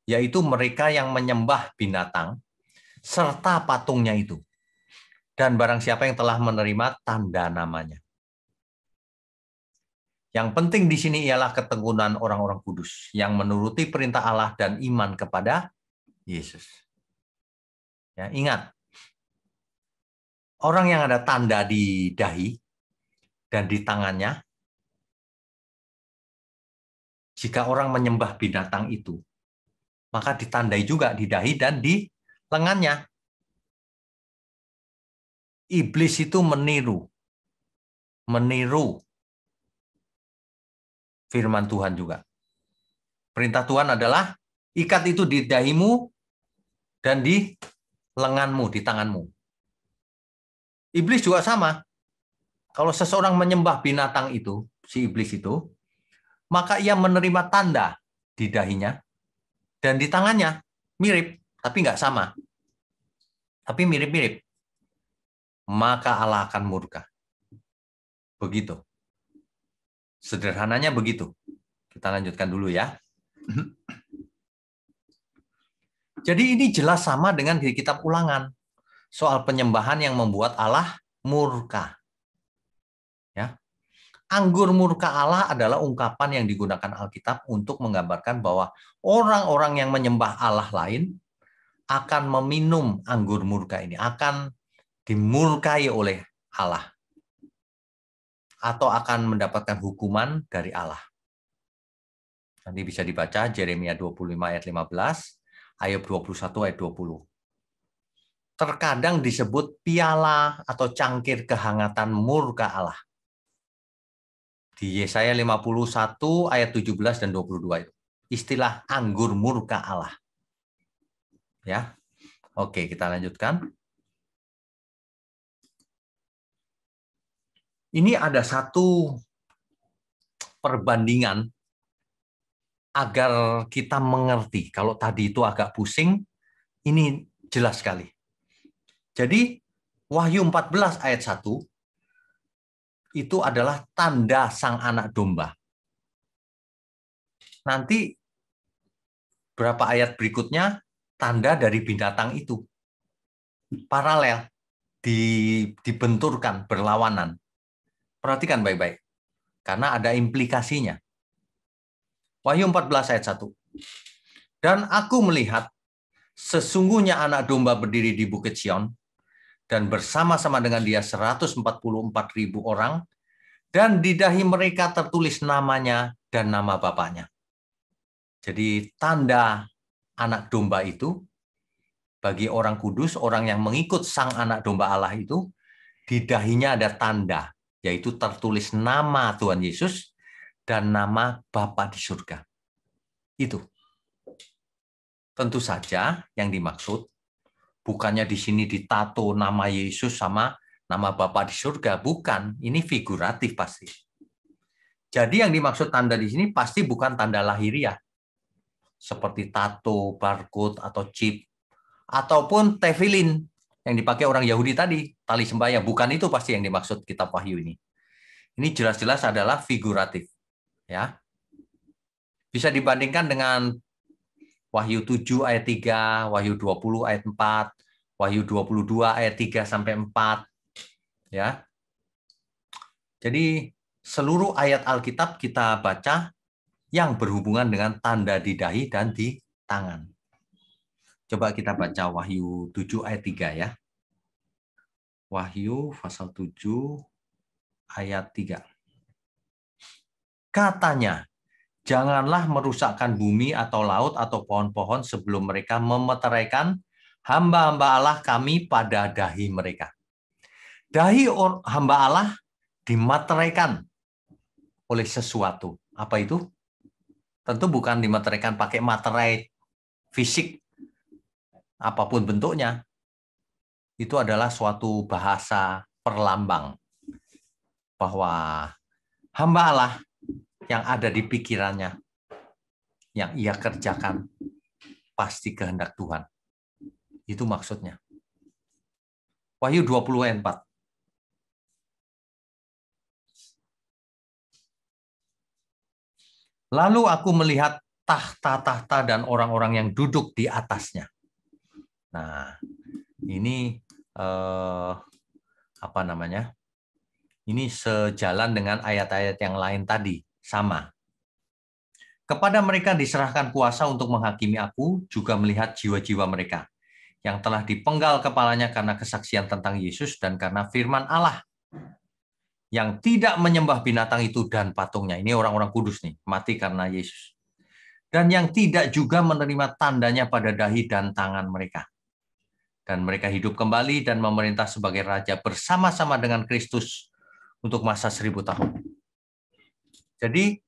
[SPEAKER 1] Yaitu mereka yang menyembah binatang serta patungnya itu. Dan barang siapa yang telah menerima tanda namanya. Yang penting di sini ialah ketekunan orang-orang kudus yang menuruti perintah Allah dan iman kepada Yesus. Ya, ingat, orang yang ada tanda di dahi dan di tangannya, jika orang menyembah binatang itu, maka ditandai juga di dahi dan di lengannya. Iblis itu meniru firman Tuhan juga. Perintah Tuhan adalah ikat itu di dahimu dan di lenganmu, di tanganmu. Iblis juga sama. Kalau seseorang menyembah binatang itu, si iblis itu, maka ia menerima tanda di dahinya dan di tangannya. Mirip, tapi nggak sama. Tapi mirip-mirip. Maka Allah akan murka. Begitu. Sederhananya begitu. Kita lanjutkan dulu ya. Jadi ini jelas sama dengan di kitab Ulangan. Soal penyembahan yang membuat Allah murka. Ya. Anggur murka Allah adalah ungkapan yang digunakan Alkitab untuk menggambarkan bahwa orang-orang yang menyembah Allah lain akan meminum anggur murka ini, akan dimurkai oleh Allah. Atau akan mendapatkan hukuman dari Allah. Nanti bisa dibaca Yeremia 25 ayat 15, ayat 21 ayat 20. Terkadang disebut piala atau cangkir kehangatan murka Allah. Di Yesaya 51 ayat 17 dan 22 itu. Istilah anggur murka Allah. Ya. Oke, kita lanjutkan. Ini ada satu perbandingan agar kita mengerti. Kalau tadi itu agak pusing, ini jelas sekali. Jadi Wahyu 14 ayat 1 itu adalah tanda sang anak domba. Nanti berapa ayat berikutnya tanda dari binatang itu. Paralel, dibenturkan, berlawanan. Perhatikan baik-baik. Karena ada implikasinya. Wahyu 14 ayat 1. Dan aku melihat sesungguhnya anak domba berdiri di Bukit Sion dan bersama-sama dengan dia 144.000 orang dan di dahi mereka tertulis namanya dan nama bapaknya. Jadi tanda anak domba itu bagi orang kudus, orang yang mengikut sang anak domba Allah itu, di dahinya ada tanda, yaitu tertulis nama Tuhan Yesus dan nama Bapa di surga. Itu. Tentu saja yang dimaksud bukannya di sini ditato nama Yesus sama nama Bapa di surga. Bukan, ini figuratif pasti. Jadi yang dimaksud tanda di sini pasti bukan tanda lahiriah, seperti tato, barcode, atau chip, ataupun tefilin yang dipakai orang Yahudi tadi, tali sembahyang. Bukan itu pasti yang dimaksud kitab Wahyu ini. Ini jelas-jelas adalah figuratif. Ya. Bisa dibandingkan dengan Wahyu 7 ayat 3, Wahyu 20 ayat 4, Wahyu 22 ayat 3 sampai 4. Ya. Jadi seluruh ayat Alkitab kita baca yang berhubungan dengan tanda di dahi dan di tangan. Coba kita baca Wahyu 7 ayat 3 ya. Wahyu pasal 7 ayat 3. Katanya, janganlah merusakkan bumi atau laut atau pohon-pohon sebelum mereka memeteraikan hamba-hamba Allah kami pada dahi mereka. Dahi hamba Allah dimateraikan oleh sesuatu. Apa itu? Tentu bukan dimateraikan pakai materai fisik, apapun bentuknya. Itu adalah suatu bahasa perlambang bahwa hamba Allah yang ada di pikirannya, yang ia kerjakan, pasti kehendak Tuhan. Itu maksudnya. Wahyu 20 ayat 4. Lalu aku melihat tahta-tahta dan orang-orang yang duduk di atasnya. Nah, ini apa namanya? Ini sejalan dengan ayat-ayat yang lain tadi, sama. Kepada mereka diserahkan kuasa untuk menghakimi aku, juga melihat jiwa-jiwa mereka yang telah dipenggal kepalanya karena kesaksian tentang Yesus dan karena firman Allah, yang tidak menyembah binatang itu dan patungnya. Ini orang-orang kudus nih, mati karena Yesus. Dan yang tidak juga menerima tandanya pada dahi dan tangan mereka. Dan mereka hidup kembali dan memerintah sebagai raja bersama-sama dengan Kristus untuk masa 1000 tahun. Jadi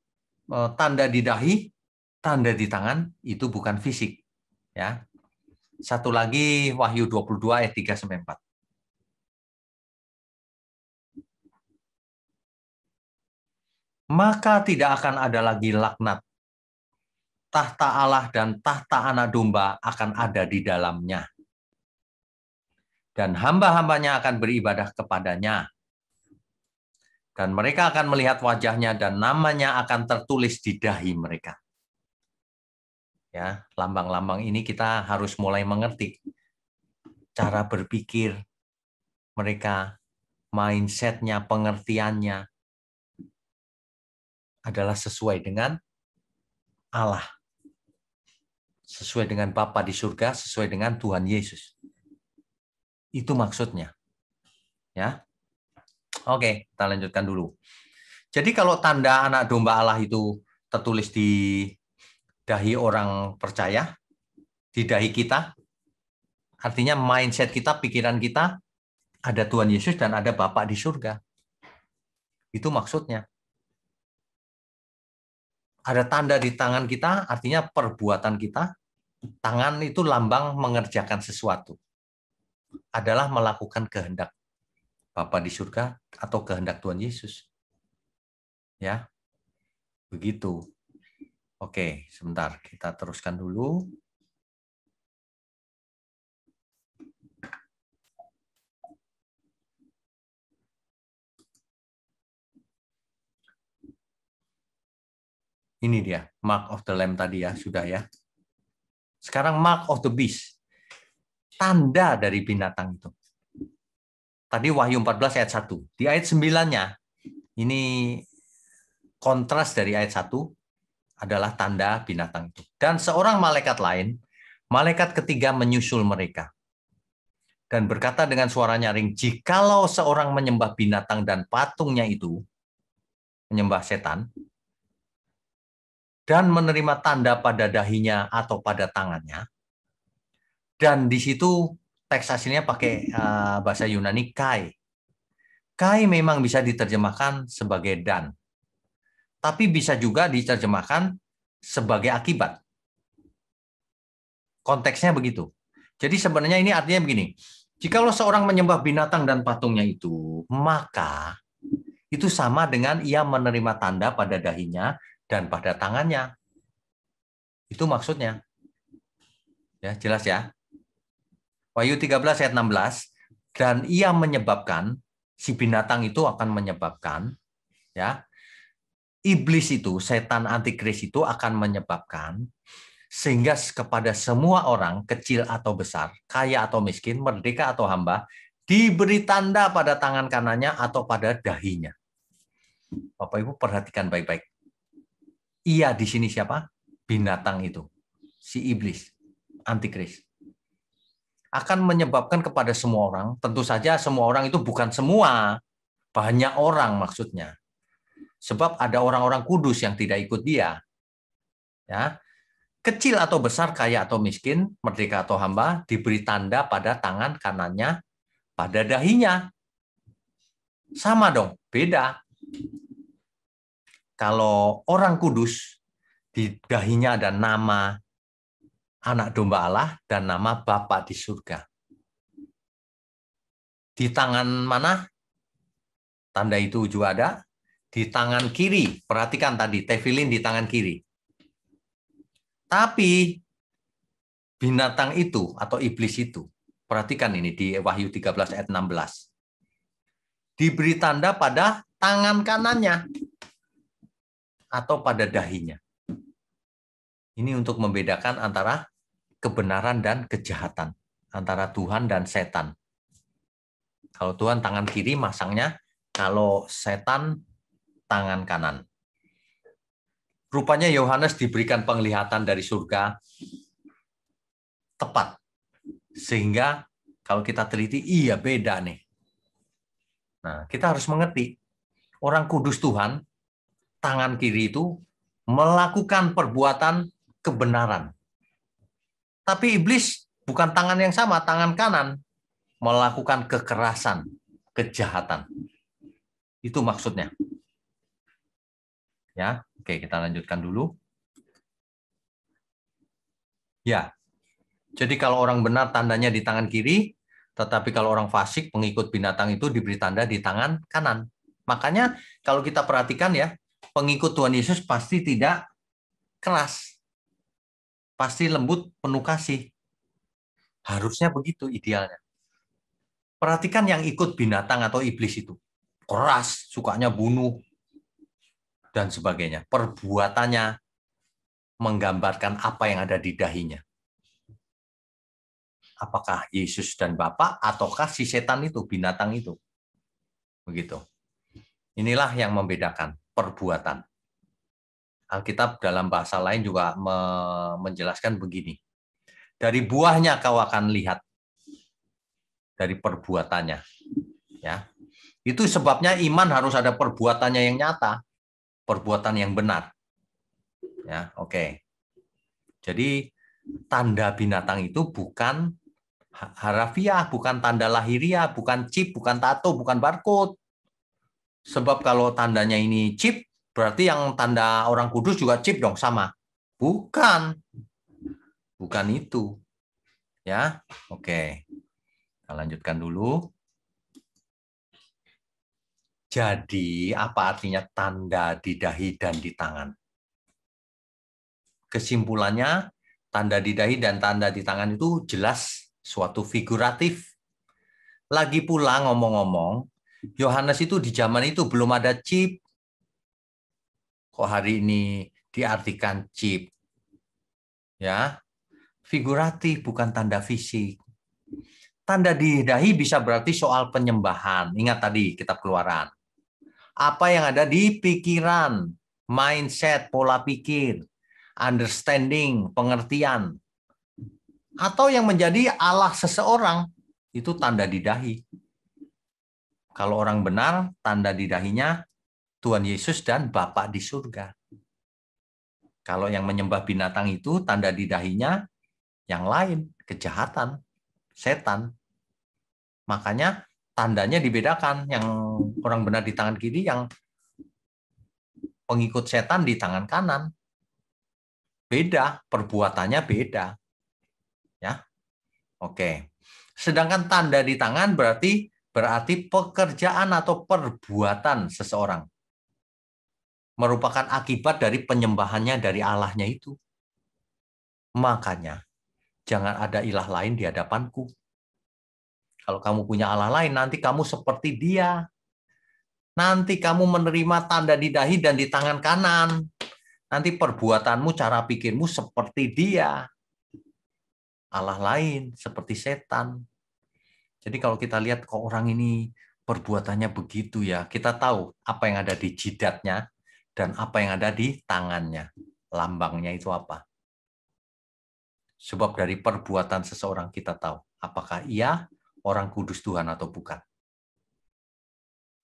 [SPEAKER 1] tanda di dahi, tanda di tangan itu bukan fisik. Ya. Satu lagi Wahyu 22 ayat 3 sampai 4. Maka tidak akan ada lagi laknat. Tahta Allah dan tahta anak domba akan ada di dalamnya. Dan hamba-hambanya akan beribadah kepadanya. Dan mereka akan melihat wajahnya dan namanya akan tertulis di dahi mereka. Ya, lambang-lambang ini kita harus mulai mengerti cara berpikir mereka, mindset-nya, pengertiannya adalah sesuai dengan Allah. Sesuai dengan Bapa di surga, sesuai dengan Tuhan Yesus. Itu maksudnya. Ya. Oke, kita lanjutkan dulu. Jadi kalau tanda anak domba Allah itu tertulis di dahi orang percaya, di dahi kita, artinya mindset kita, pikiran kita, ada Tuhan Yesus dan ada Bapa di surga. Itu maksudnya. Ada tanda di tangan kita, artinya perbuatan kita. Tangan itu lambang mengerjakan sesuatu. Adalah melakukan kehendak Bapa di surga atau kehendak Tuhan Yesus. Ya. Begitu. Oke, sebentar. Kita teruskan dulu. Ini dia, mark of the lamb tadi ya, sudah ya. Sekarang mark of the beast. Tanda dari binatang itu. Tadi Wahyu 14 ayat 1. Di ayat 9-nya, ini kontras dari ayat 1 adalah tanda binatang itu. Dan seorang malaikat lain, malaikat ketiga menyusul mereka. Dan berkata dengan suara nyaring, jikalau seorang menyembah binatang dan patungnya itu, menyembah setan, dan menerima tanda pada dahinya atau pada tangannya, dan di situ teks aslinya pakai bahasa Yunani kai. Kai memang bisa diterjemahkan sebagai dan, tapi bisa juga diterjemahkan sebagai akibat. Konteksnya begitu. Jadi sebenarnya ini artinya begini, Jikalau seorang menyembah binatang dan patungnya itu, maka itu sama dengan ia menerima tanda pada dahinya dan pada tangannya. Itu maksudnya. Ya, jelas ya. Wahyu 13 ayat 16. Dan ia menyebabkan, si binatang itu akan menyebabkan, ya, iblis itu, setan antikris itu akan menyebabkan, sehingga kepada semua orang, kecil atau besar, kaya atau miskin, merdeka atau hamba, diberi tanda pada tangan kanannya atau pada dahinya. Bapak Ibu perhatikan baik-baik. Ia di sini siapa? Binatang itu. Si iblis, antikris. Akan menyebabkan kepada semua orang, tentu saja semua orang itu bukan semua, banyak orang maksudnya. Sebab ada orang-orang kudus yang tidak ikut dia. Ya, kecil atau besar, kaya atau miskin, merdeka atau hamba, diberi tanda pada tangan kanannya, pada dahinya. Sama dong, beda. Kalau orang kudus, di dahinya ada nama anak domba Allah dan nama Bapa di surga. Di tangan mana? Tanda itu juga ada. Di tangan kiri. Perhatikan tadi, tefilin di tangan kiri. Tapi binatang itu atau iblis itu, perhatikan ini di Wahyu 13 ayat 16. Diberi tanda pada tangan kanannya atau pada dahinya. Ini untuk membedakan antara kebenaran dan kejahatan, antara Tuhan dan setan. Kalau Tuhan tangan kiri masangnya, kalau setan tangan kanan. Rupanya Yohanes diberikan penglihatan dari surga tepat. Sehingga kalau kita teliti, iya beda nih. Nah, kita harus mengerti, orang kudus Tuhan, tangan kiri itu melakukan perbuatan kebenaran. Tapi iblis bukan tangan yang sama, tangan kanan melakukan kekerasan, kejahatan. Itu maksudnya. Ya, oke, kita lanjutkan dulu. Ya, jadi kalau orang benar tandanya di tangan kiri, tetapi kalau orang fasik, pengikut binatang itu diberi tanda di tangan kanan. Makanya kalau kita perhatikan ya, pengikut Tuhan Yesus pasti tidak keras. Pasti lembut, penuh kasih. Harusnya begitu idealnya. Perhatikan yang ikut binatang atau iblis itu. Keras, sukanya bunuh, dan sebagainya. Perbuatannya menggambarkan apa yang ada di dahinya. Apakah Yesus dan Bapa ataukah si setan itu, binatang itu. Begitu. Inilah yang membedakan perbuatan. Alkitab dalam bahasa lain juga menjelaskan begini. Dari buahnya kau akan lihat, dari perbuatannya. Ya, itu sebabnya iman harus ada perbuatannya yang nyata, perbuatan yang benar. Ya, oke. Jadi tanda binatang itu bukan harafiah, bukan tanda lahiriah, bukan chip, bukan tato, bukan barcode. Sebab kalau tandanya ini chip, berarti yang tanda orang kudus juga chip dong, sama. Bukan. Bukan itu. Ya, oke. Kita lanjutkan dulu. Jadi, apa artinya tanda di dahi dan di tangan? Kesimpulannya, tanda di dahi dan tanda di tangan itu jelas suatu figuratif. Lagi pula ngomong-ngomong, Yohanes itu di zaman itu belum ada chip. Kok hari ini diartikan chip? Ya, figuratif bukan tanda fisik. Tanda di dahi bisa berarti soal penyembahan. Ingat tadi kitab Keluaran. Apa yang ada di pikiran, mindset, pola pikir, understanding, pengertian. Atau yang menjadi Allah seseorang, itu tanda di dahi. Kalau orang benar, tanda di dahinya Tuhan Yesus dan Bapa di surga. Kalau yang menyembah binatang itu, tanda di dahinya yang lain, kejahatan, setan. Makanya tandanya dibedakan. Yang orang benar di tangan kiri, yang pengikut setan di tangan kanan. Beda, perbuatannya beda. Ya. Oke. Sedangkan tanda di tangan berarti pekerjaan atau perbuatan seseorang. Merupakan akibat dari penyembahannya dari Allahnya itu. Makanya, jangan ada ilah lain di hadapanku. Kalau kamu punya Allah lain, nanti kamu seperti dia. Nanti kamu menerima tanda di dahi dan di tangan kanan. Nanti perbuatanmu, cara pikirmu seperti dia. Allah lain, seperti setan. Jadi kalau kita lihat kok orang ini perbuatannya begitu ya, kita tahu apa yang ada di jidatnya dan apa yang ada di tangannya. Lambangnya itu apa? Sebab dari perbuatan seseorang kita tahu apakah ia orang kudus Tuhan atau bukan.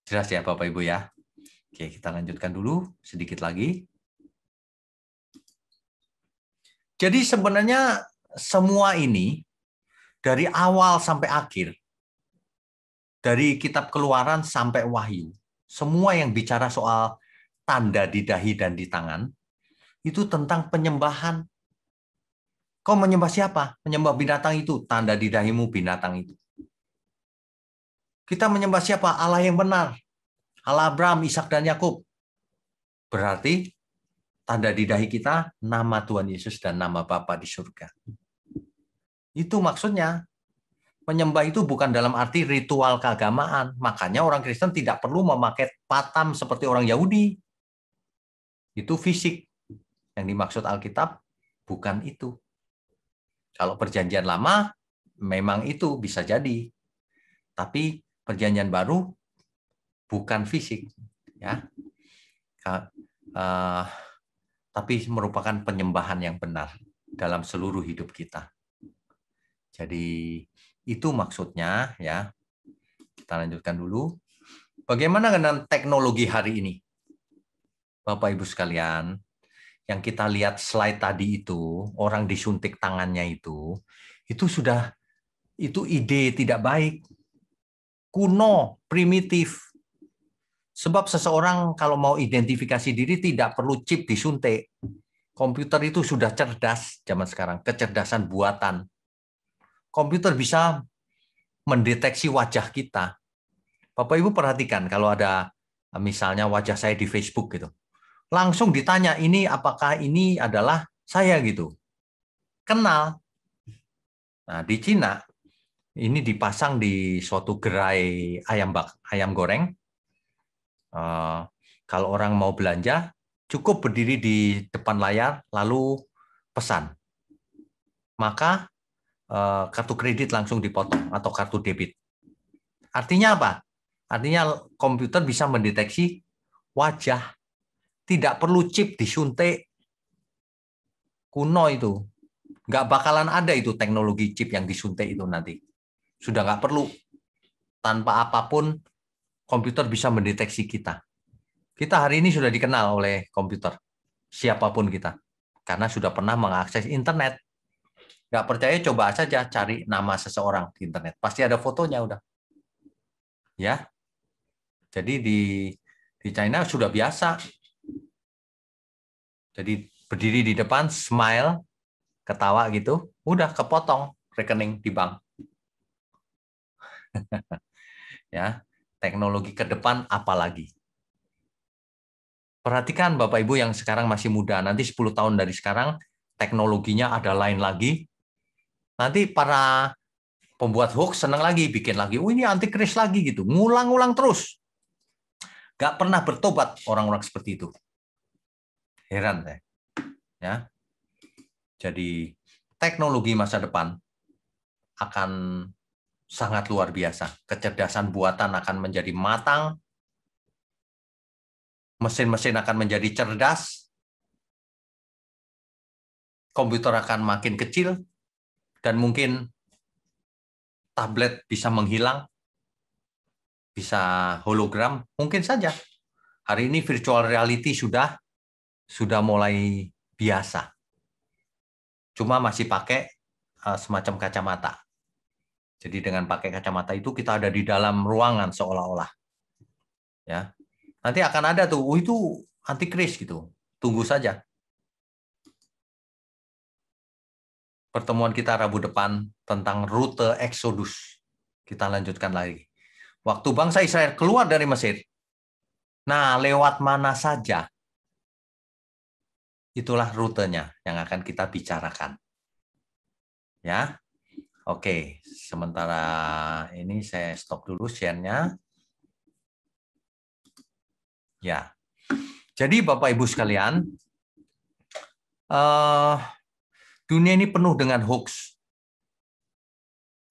[SPEAKER 1] Jelas ya Bapak Ibu ya? Oke, kita lanjutkan dulu sedikit lagi. Jadi sebenarnya semua ini dari awal sampai akhir, dari kitab Keluaran sampai Wahyu, semua yang bicara soal tanda di dahi dan di tangan, itu tentang penyembahan. Kau menyembah siapa? Menyembah binatang itu, tanda di dahimu binatang itu. Kita menyembah siapa? Allah yang benar. Allah Abraham, Ishak dan Yakub. Berarti tanda di dahi kita nama Tuhan Yesus dan nama Bapa di surga. Itu maksudnya. Menyembah itu bukan dalam arti ritual keagamaan. Makanya orang Kristen tidak perlu memakai patam seperti orang Yahudi. Itu fisik. Yang dimaksud Alkitab bukan itu. Kalau perjanjian lama memang itu bisa jadi. Tapi perjanjian baru bukan fisik, ya. Tapi merupakan penyembahan yang benar dalam seluruh hidup kita. Jadi itu maksudnya, ya. Kita lanjutkan dulu. Bagaimana dengan teknologi hari ini? Bapak Ibu sekalian, yang kita lihat slide tadi itu, orang disuntik tangannya itu sudah itu ide tidak baik, kuno, primitif. Sebab seseorang kalau mau identifikasi diri tidak perlu chip disuntik. Komputer itu sudah cerdas zaman sekarang, kecerdasan buatan. Komputer bisa mendeteksi wajah kita. Bapak Ibu perhatikan kalau ada misalnya wajah saya di Facebook gitu. Langsung ditanya, ini apakah ini adalah saya gitu. Kenal. Nah, di Cina ini dipasang di suatu gerai ayam goreng. Kalau orang mau belanja, cukup berdiri di depan layar lalu pesan. Maka kartu kredit langsung dipotong atau kartu debit. Artinya apa? Artinya komputer bisa mendeteksi wajah. Tidak perlu chip disuntik. Kuno itu. Nggak bakalan ada itu teknologi chip yang disuntik itu nanti. Sudah nggak perlu. Tanpa apapun, komputer bisa mendeteksi kita. Kita hari ini sudah dikenal oleh komputer. Siapapun kita. Karena sudah pernah mengakses internet. Nggak percaya, coba saja cari nama seseorang di internet. Pasti ada fotonya udah. Ya. Jadi di China sudah biasa. Jadi berdiri di depan, smile, ketawa gitu, udah kepotong rekening di bank. Ya, teknologi ke depan apalagi. Perhatikan Bapak Ibu yang sekarang masih muda, nanti 10 tahun dari sekarang teknologinya ada lain lagi. Nanti para pembuat hoax senang lagi, bikin lagi, oh ini antikris lagi gitu, ngulang-ngulang terus. Gak pernah bertobat orang-orang seperti itu. Heran saya. Ya. Jadi teknologi masa depan akan sangat luar biasa. Kecerdasan buatan akan menjadi matang, mesin-mesin akan menjadi cerdas, komputer akan makin kecil, dan mungkin tablet bisa menghilang, bisa hologram, mungkin saja. Hari ini virtual reality sudah mulai biasa. Cuma masih pakai semacam kacamata. Jadi dengan pakai kacamata itu kita ada di dalam ruangan seolah-olah. Ya. Nanti akan ada tuh, itu antikris gitu. Tunggu saja. pertemuan kita Rabu depan tentang rute Exodus. Kita lanjutkan lagi. Waktu bangsa Israel keluar dari Mesir, nah lewat mana saja, itulah rutenya yang akan kita bicarakan. Ya, oke. Sementara ini saya stop dulu share-nya. Ya, jadi Bapak Ibu sekalian, dunia ini penuh dengan hoax.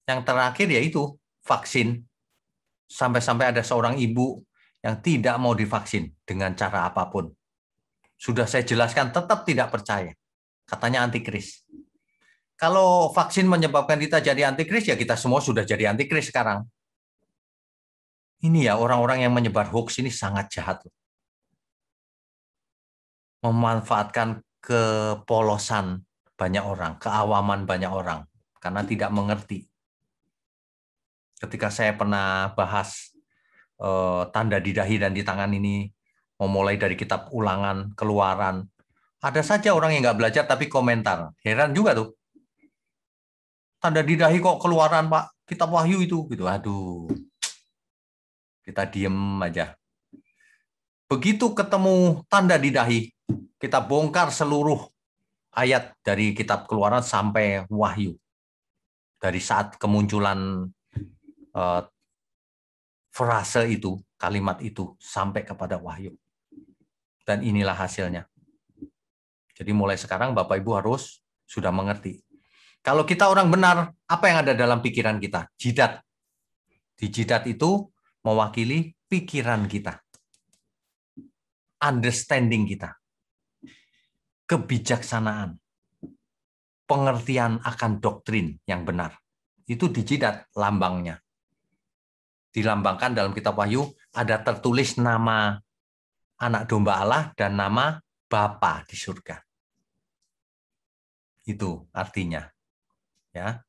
[SPEAKER 1] Yang terakhir yaitu vaksin. Sampai-sampai ada seorang ibu yang tidak mau divaksin dengan cara apapun. Sudah saya jelaskan, tetap tidak percaya. Katanya antikris. Kalau vaksin menyebabkan kita jadi antikris, ya kita semua sudah jadi antikris sekarang. Ini ya, orang-orang yang menyebar hoax ini sangat jahat. Memanfaatkan kepolosan banyak orang, keawaman banyak orang, karena tidak mengerti. Ketika saya pernah bahas tanda di dahi dan di tangan ini, memulai dari kitab Ulangan, Keluaran, ada saja orang yang nggak belajar tapi komentar. Heran juga tuh. Tanda di dahi kok Keluaran, Pak? Kitab Wahyu itu. Gitu. Aduh. Kita diem aja. Begitu ketemu tanda di dahi, kita bongkar seluruh ayat dari kitab Keluaran sampai Wahyu. Dari saat kemunculan frase itu, kalimat itu, sampai kepada Wahyu. Dan inilah hasilnya. Jadi mulai sekarang Bapak Ibu harus sudah mengerti. Kalau kita orang benar, apa yang ada dalam pikiran kita? Jidat. Di jidat itu mewakili pikiran kita. Understanding kita. Kebijaksanaan. Pengertian akan doktrin yang benar. Itu di jidat lambangnya. Dilambangkan dalam kitab Wahyu, ada tertulis nama anak domba Allah dan nama Bapa di surga. Itu artinya. Ya.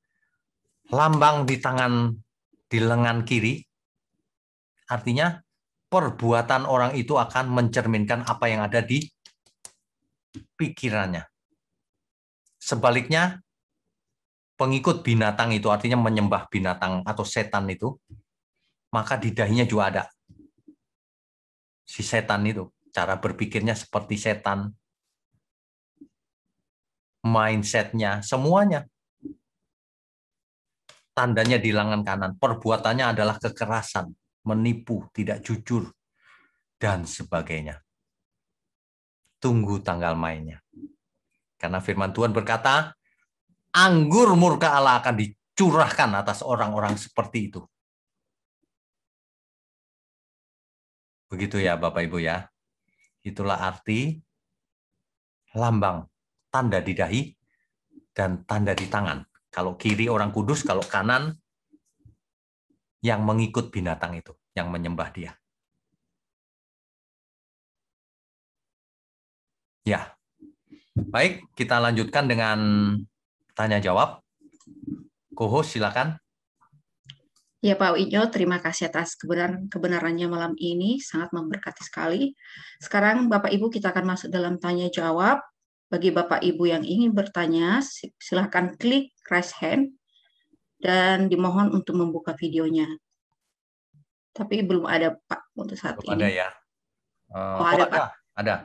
[SPEAKER 1] Lambang di tangan, di lengan kiri, artinya perbuatan orang itu akan mencerminkan apa yang ada di pikirannya. Sebaliknya, pengikut binatang itu artinya menyembah binatang atau setan itu, maka di dahinya juga ada. Si setan itu, cara berpikirnya seperti setan, mindsetnya, semuanya. Tandanya di lengan kanan, perbuatannya adalah kekerasan, menipu, tidak jujur, dan sebagainya. Tunggu tanggal mainnya. Karena firman Tuhan berkata, anggur murka Allah akan dicurahkan atas orang-orang seperti itu. Begitu ya Bapak Ibu ya. Itulah arti lambang, tanda di dahi, dan tanda di tangan. Kalau kiri orang kudus, kalau kanan yang mengikut binatang itu, yang menyembah dia. Ya, baik, kita lanjutkan dengan tanya jawab. Co-host silakan.
[SPEAKER 2] Ya Pak Winyo, terima kasih atas kebenarannya malam ini, sangat memberkati sekali. Sekarang Bapak Ibu kita akan masuk dalam tanya jawab. Bagi Bapak Ibu yang ingin bertanya, silakan klik raise hand dan dimohon untuk membuka videonya. Tapi belum ada Pak untuk saat
[SPEAKER 1] Belum
[SPEAKER 2] ini.
[SPEAKER 1] ada ya.
[SPEAKER 2] Oh ada Pak.
[SPEAKER 1] Ada.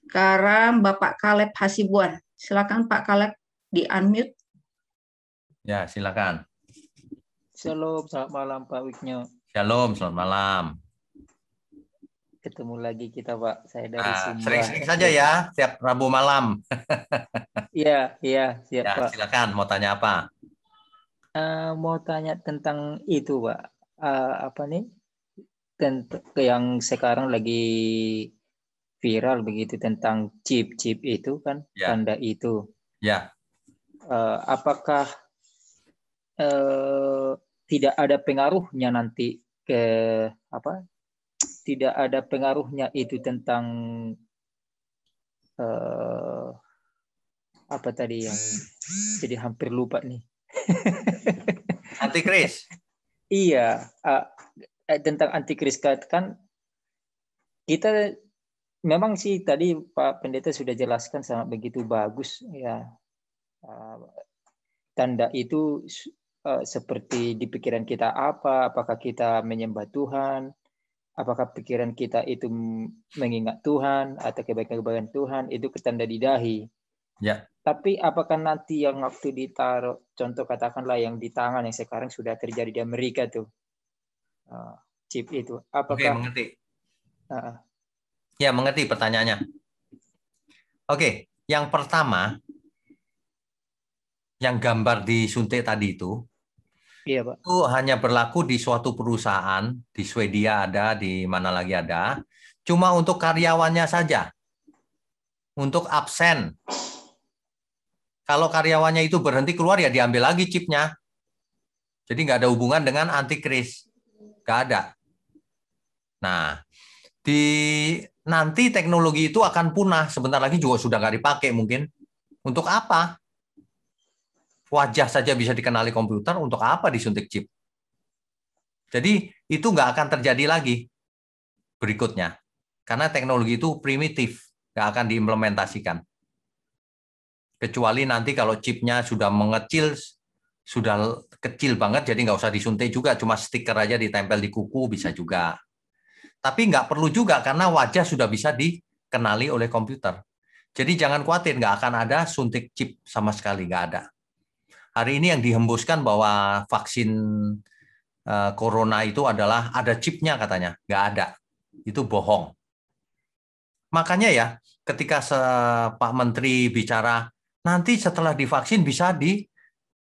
[SPEAKER 2] Sekarang Bapak Kaleb Hasibuan. Silakan Pak Kaleb di-unmute.
[SPEAKER 1] Ya, silakan.
[SPEAKER 3] Shalom, selamat malam Pak Wiknyo.
[SPEAKER 1] Shalom, selamat malam.
[SPEAKER 3] Ketemu lagi kita Pak, saya dari Sumba.
[SPEAKER 1] Sering-sering saja ya, tiap Rabu malam.
[SPEAKER 3] Iya, siap
[SPEAKER 1] Ya,
[SPEAKER 3] Pak.
[SPEAKER 1] silakan, mau tanya apa?
[SPEAKER 3] Mau tanya tentang itu Pak, apa nih? Tentang yang sekarang lagi viral begitu tentang chip itu kan,
[SPEAKER 1] Ya.
[SPEAKER 3] tanda itu.
[SPEAKER 1] Ya.
[SPEAKER 3] Apakah tidak ada pengaruhnya nanti ke apa? Tidak ada pengaruhnya itu tentang apa tadi yang jadi hampir lupa nih.
[SPEAKER 1] Antikris.
[SPEAKER 3] Iya, tentang antikris kan kita memang sih tadi Pak Pendeta sudah jelaskan sangat begitu bagus ya. tanda itu seperti di pikiran kita apa? Apakah kita menyembah Tuhan? Apakah pikiran kita itu mengingat Tuhan atau kebaikan-kebaikan Tuhan? Itu ketanda di dahi.
[SPEAKER 1] Ya.
[SPEAKER 3] Tapi apakah nanti yang waktu ditaruh, contoh katakanlah yang di tangan yang sekarang sudah terjadi di Amerika tuh, chip itu,
[SPEAKER 1] Oke,
[SPEAKER 3] apakah?
[SPEAKER 1] mengerti.
[SPEAKER 3] Uh,
[SPEAKER 1] Ya, mengerti pertanyaannya. Oke, yang pertama, yang gambar disuntik tadi
[SPEAKER 3] iya Pak.
[SPEAKER 1] itu hanya berlaku di suatu perusahaan, di Swedia ada, di mana lagi ada, cuma untuk karyawannya saja, untuk absen. Kalau karyawannya itu berhenti keluar, ya diambil lagi chipnya. Jadi nggak ada hubungan dengan antikris. Nggak ada. Nah, nanti teknologi itu akan punah. Sebentar lagi juga sudah nggak dipakai mungkin. Untuk apa? Wajah saja bisa dikenali komputer, untuk apa disuntik chip? Jadi itu nggak akan terjadi lagi berikutnya. Karena teknologi itu primitif, nggak akan diimplementasikan. Kecuali nanti kalau chipnya sudah mengecil, sudah kecil banget, jadi nggak usah disuntik juga, cuma stiker aja ditempel di kuku bisa juga. Tapi nggak perlu juga karena wajah sudah bisa dikenali oleh komputer. Jadi jangan khawatir, nggak akan ada suntik chip sama sekali, nggak ada. Hari ini yang dihembuskan bahwa vaksin corona itu adalah ada chipnya katanya, nggak ada. Itu bohong. Makanya ya, ketika Pak Menteri bicara, nanti setelah divaksin bisa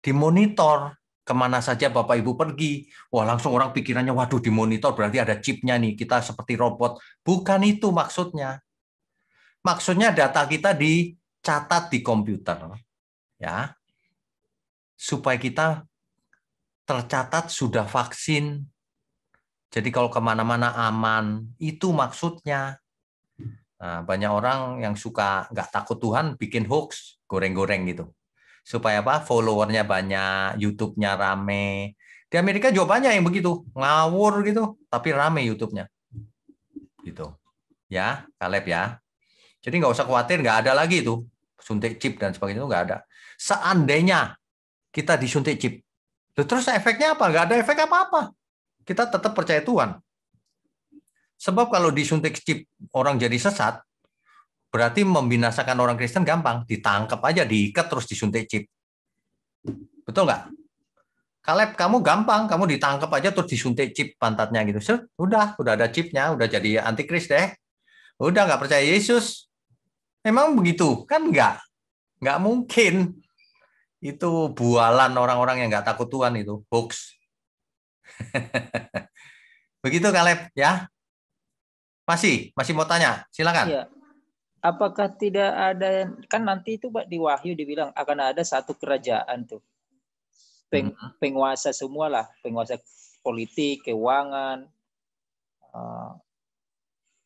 [SPEAKER 1] dimonitor kemana saja Bapak Ibu pergi. Wah, langsung orang pikirannya, waduh dimonitor berarti ada chipnya nih, kita seperti robot. Bukan itu maksudnya. Maksudnya data kita dicatat di komputer, ya, supaya kita tercatat sudah vaksin. Jadi kalau kemana-mana aman, itu maksudnya. Nah, banyak orang yang suka nggak takut Tuhan bikin hoax, goreng-goreng gitu. Supaya apa? Followernya banyak, YouTube-nya rame. Di Amerika juga banyak yang begitu, ngawur gitu, tapi rame YouTube-nya. Gitu. Ya, Caleb ya. Jadi nggak usah khawatir, nggak ada lagi itu suntik chip dan sebagainya, itu nggak ada. Seandainya kita disuntik chip, terus efeknya apa? Nggak ada efek apa-apa. Kita tetap percaya Tuhan. Sebab kalau disuntik chip orang jadi sesat, berarti membinasakan orang Kristen gampang. Ditangkap aja, diikat, terus disuntik chip. Betul nggak? Caleb, kamu gampang. Kamu ditangkap aja, terus disuntik chip pantatnya gitu. Udah ada chipnya, udah jadi antikris deh. Udah nggak percaya Yesus. Memang begitu? Kan nggak mungkin. Itu bualan orang-orang yang nggak takut Tuhan itu. Hoax. Begitu Caleb, ya? Masih mau tanya? Silakan.
[SPEAKER 3] Iya. Apakah tidak ada, kan nanti itu Pak di Wahyu dibilang akan ada satu kerajaan tuh. Penguasa semua lah, penguasa politik, keuangan,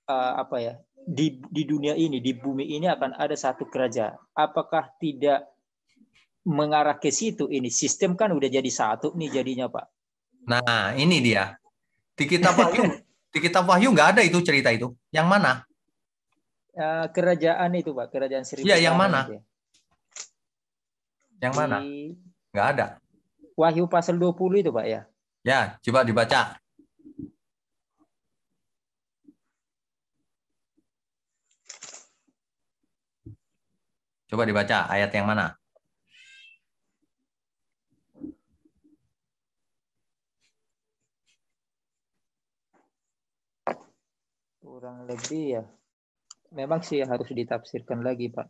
[SPEAKER 3] apa ya, di dunia ini, di bumi ini akan ada satu kerajaan. Apakah tidak mengarah ke situ ini? Sistem kan udah jadi satu nih jadinya Pak.
[SPEAKER 1] Nah, ini dia. Di kitab Wahyu nggak ada itu cerita itu. Yang mana?
[SPEAKER 3] Kerajaan itu Pak, kerajaan seribu
[SPEAKER 1] Iya, yang
[SPEAKER 3] tahun
[SPEAKER 1] mana?
[SPEAKER 3] itu.
[SPEAKER 1] Yang mana? Nggak ada.
[SPEAKER 3] Wahyu pasal 20 itu Pak ya.
[SPEAKER 1] Ya, coba dibaca. Coba dibaca ayat yang mana?
[SPEAKER 3] Kurang lebih ya. Memang sih harus ditafsirkan lagi Pak.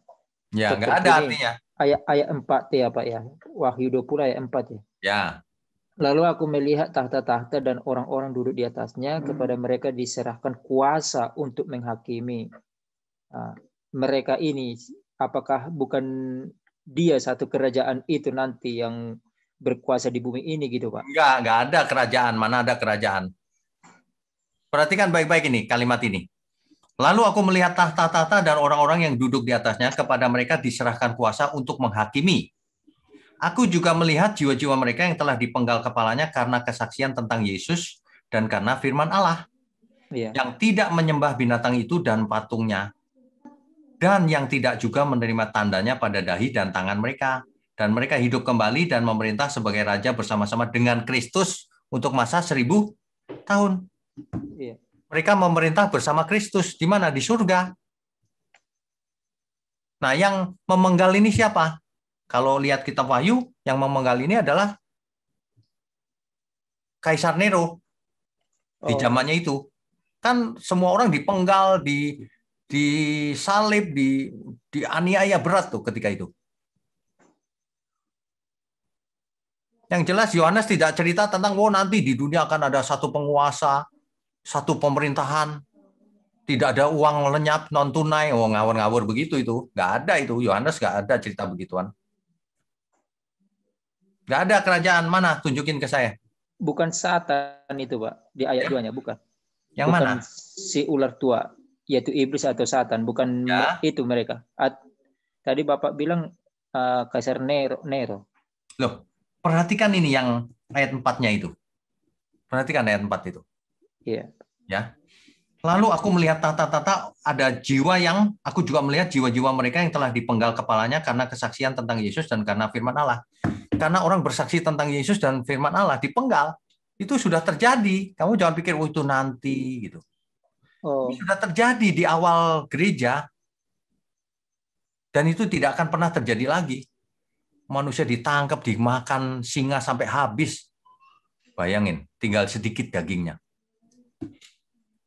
[SPEAKER 1] Ya,
[SPEAKER 3] Seperti
[SPEAKER 1] nggak ada
[SPEAKER 3] ini,
[SPEAKER 1] artinya.
[SPEAKER 3] Ayat 4 ya Pak ya. Wahyu 20 ayat 4 ya.
[SPEAKER 1] Ya.
[SPEAKER 3] Lalu aku melihat tahta-tahta dan orang-orang duduk di atasnya, kepada mereka diserahkan kuasa untuk menghakimi. Mereka ini, apakah bukan dia satu kerajaan itu nanti yang berkuasa di bumi ini gitu Pak?
[SPEAKER 1] Nggak ada kerajaan. Mana ada kerajaan? Perhatikan baik-baik ini, kalimat ini. Lalu aku melihat tahta-tahta dan orang-orang yang duduk di atasnya, kepada mereka diserahkan kuasa untuk menghakimi. Aku juga melihat jiwa-jiwa mereka yang telah dipenggal kepalanya karena kesaksian tentang Yesus dan karena firman Allah.
[SPEAKER 3] Iya.
[SPEAKER 1] Yang tidak menyembah binatang itu dan patungnya. Dan yang tidak juga menerima tandanya pada dahi dan tangan mereka. dan mereka hidup kembali dan memerintah sebagai raja bersama-sama dengan Kristus untuk masa 1000 tahun.
[SPEAKER 3] Iya.
[SPEAKER 1] Mereka memerintah bersama Kristus di mana? Di surga. Nah, yang memenggal ini siapa? Kalau lihat kitab Wahyu, yang memenggal ini adalah Kaisar Nero di zamannya itu. Kan semua orang dipenggal, disalib, dianiaya berat tuh ketika itu. Yang jelas Yohanes tidak cerita tentang nanti di dunia akan ada satu penguasa, satu pemerintahan, tidak ada uang lenyap, non tunai, ngawur-ngawur begitu itu. Nggak ada itu, Yohanes nggak ada cerita begituan. Nggak ada kerajaan mana, tunjukin ke saya.
[SPEAKER 3] Bukan Satan itu, Pak, di ayat 2-nya, bukan.
[SPEAKER 1] Yang
[SPEAKER 3] bukan
[SPEAKER 1] mana?
[SPEAKER 3] Si ular tua, yaitu iblis atau Satan, bukan
[SPEAKER 1] Ya.
[SPEAKER 3] itu mereka. Tadi Bapak bilang Kaisar Nero.
[SPEAKER 1] Loh, perhatikan ini yang ayat 4-nya itu. Perhatikan ayat 4 itu.
[SPEAKER 3] Iya.
[SPEAKER 1] Ya. Lalu aku melihat tata-tata ada jiwa yang, aku juga melihat jiwa-jiwa mereka yang telah dipenggal kepalanya karena kesaksian tentang Yesus dan karena firman Allah. Karena orang bersaksi tentang Yesus dan firman Allah dipenggal, itu sudah terjadi. Kamu jangan pikir, itu nanti gitu. Ini sudah terjadi di awal gereja, dan itu tidak akan pernah terjadi lagi. Manusia ditangkap, dimakan singa sampai habis. Bayangin, tinggal sedikit dagingnya.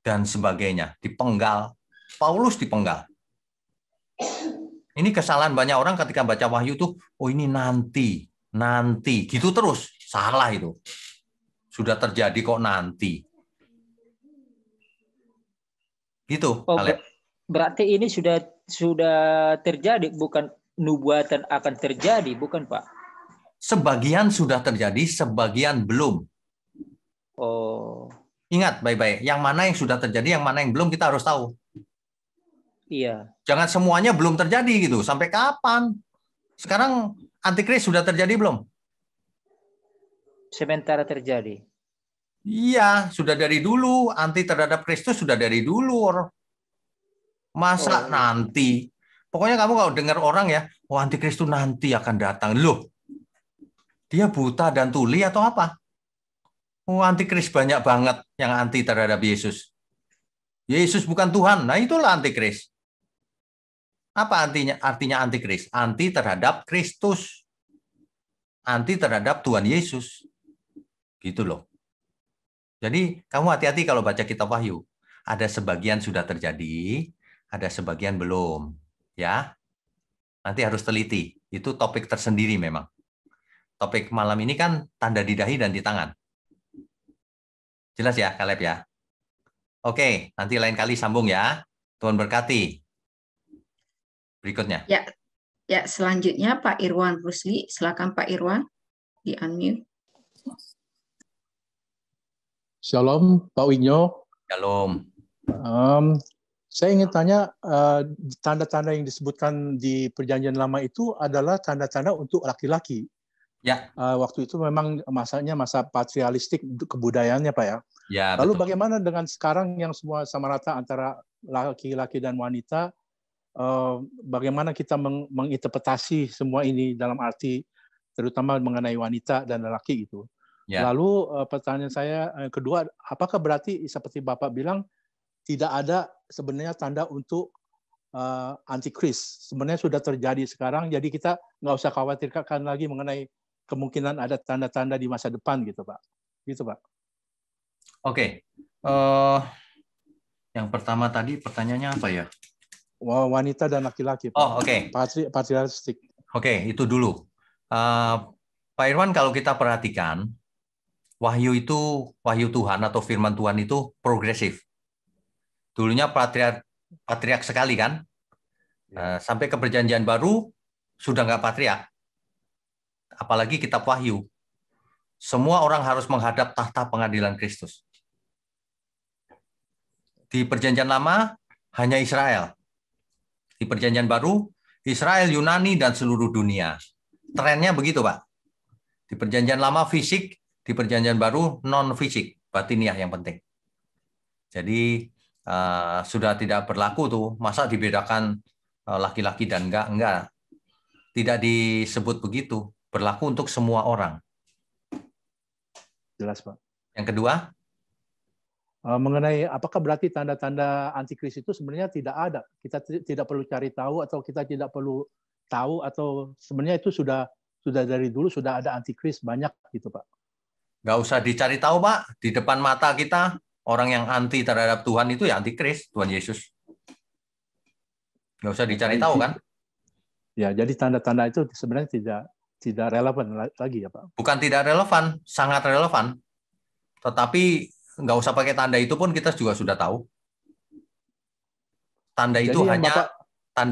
[SPEAKER 1] Dan sebagainya, dipenggal. Paulus dipenggal. Ini kesalahan banyak orang ketika baca Wahyu tuh, ini nanti, gitu terus. Salah itu. Sudah terjadi kok nanti. Gitu.
[SPEAKER 3] Berarti ini sudah terjadi, bukan nubuatan akan terjadi, bukan Pak?
[SPEAKER 1] Sebagian sudah terjadi, sebagian belum. Ingat baik-baik, yang mana yang sudah terjadi, yang mana yang belum, kita harus tahu.
[SPEAKER 3] Iya.
[SPEAKER 1] Jangan semuanya belum terjadi gitu. Sampai kapan? Sekarang antikris sudah terjadi belum?
[SPEAKER 3] Sementara terjadi.
[SPEAKER 1] Iya, sudah dari dulu. Anti terhadap Kristus sudah dari dulu. Masa nanti? Pokoknya kamu kalau dengar orang ya, antikris itu nanti akan datang. Loh, dia buta dan tuli atau apa? Antikris banyak banget yang anti terhadap Yesus. Yesus bukan Tuhan. Nah, itulah antikris. Apa artinya antikris? Anti terhadap Kristus. Anti terhadap Tuhan Yesus. Gitu loh. Jadi, kamu hati-hati kalau baca kitab Wahyu. Ada sebagian sudah terjadi, ada sebagian belum. Ya. Nanti harus teliti. Itu topik tersendiri memang. Topik malam ini kan tanda di dahi dan di tangan. Jelas ya, Caleb ya? Oke, nanti lain kali sambung ya. Tuhan berkati. Berikutnya.
[SPEAKER 2] Ya, selanjutnya Pak Irwan Rusli. Silakan Pak Irwan, di-unmute.
[SPEAKER 4] Shalom, Pak Winyo.
[SPEAKER 1] Shalom.
[SPEAKER 4] Saya ingin tanya, tanda-tanda yang disebutkan di Perjanjian Lama itu adalah tanda-tanda untuk laki-laki.
[SPEAKER 1] Ya.
[SPEAKER 4] Waktu itu memang masanya masa patrialistik kebudayaannya, Pak ya.
[SPEAKER 1] Ya.
[SPEAKER 4] Lalu
[SPEAKER 1] betul.
[SPEAKER 4] bagaimana dengan sekarang yang semua sama rata antara laki-laki dan wanita? Bagaimana kita menginterpretasi semua ini dalam arti terutama mengenai wanita dan lelaki itu? Ya. Lalu pertanyaan saya kedua, apakah berarti seperti Bapak bilang tidak ada sebenarnya tanda untuk antikris? Sebenarnya sudah terjadi sekarang, jadi kita nggak usah khawatirkan lagi mengenai kemungkinan ada tanda-tanda di masa depan gitu, Pak. Gitu, Pak.
[SPEAKER 1] Oke. Yang pertama tadi pertanyaannya apa ya?
[SPEAKER 4] Wanita dan laki-laki.
[SPEAKER 1] Oke.
[SPEAKER 4] Patrialistik.
[SPEAKER 1] Oke, itu dulu. Pak Irwan, kalau kita perhatikan, Wahyu itu, Wahyu Tuhan atau firman Tuhan itu progresif. Dulunya patriark sekali kan? Sampai ke Perjanjian Baru, sudah nggak patriark. Apalagi kitab Wahyu. Semua orang harus menghadap tahta pengadilan Kristus. Di Perjanjian Lama, hanya Israel. Di Perjanjian Baru, Israel, Yunani, dan seluruh dunia. Trennya begitu, Pak. Di Perjanjian Lama fisik, di Perjanjian Baru non-fisik, batiniah yang penting. Jadi sudah tidak berlaku tuh, masa dibedakan laki-laki dan enggak. Tidak disebut begitu. Berlaku untuk semua orang.
[SPEAKER 4] Jelas, Pak.
[SPEAKER 1] Yang kedua,
[SPEAKER 4] Mengenai apakah berarti tanda-tanda antikris itu sebenarnya tidak ada. Kita tidak perlu cari tahu atau kita tidak perlu tahu atau sebenarnya itu sudah dari dulu sudah ada antikris banyak gitu, Pak.
[SPEAKER 1] nggak usah dicari tahu, Pak. Di depan mata kita, orang yang anti terhadap Tuhan itu ya antikris, Tuhan Yesus. Nggak usah dicari tahu, kan?
[SPEAKER 4] Ya, jadi tanda-tanda itu sebenarnya tidak relevan lagi ya, Pak.
[SPEAKER 1] Bukan tidak relevan, sangat relevan. Tetapi nggak usah pakai tanda itu pun kita juga sudah tahu. Tanda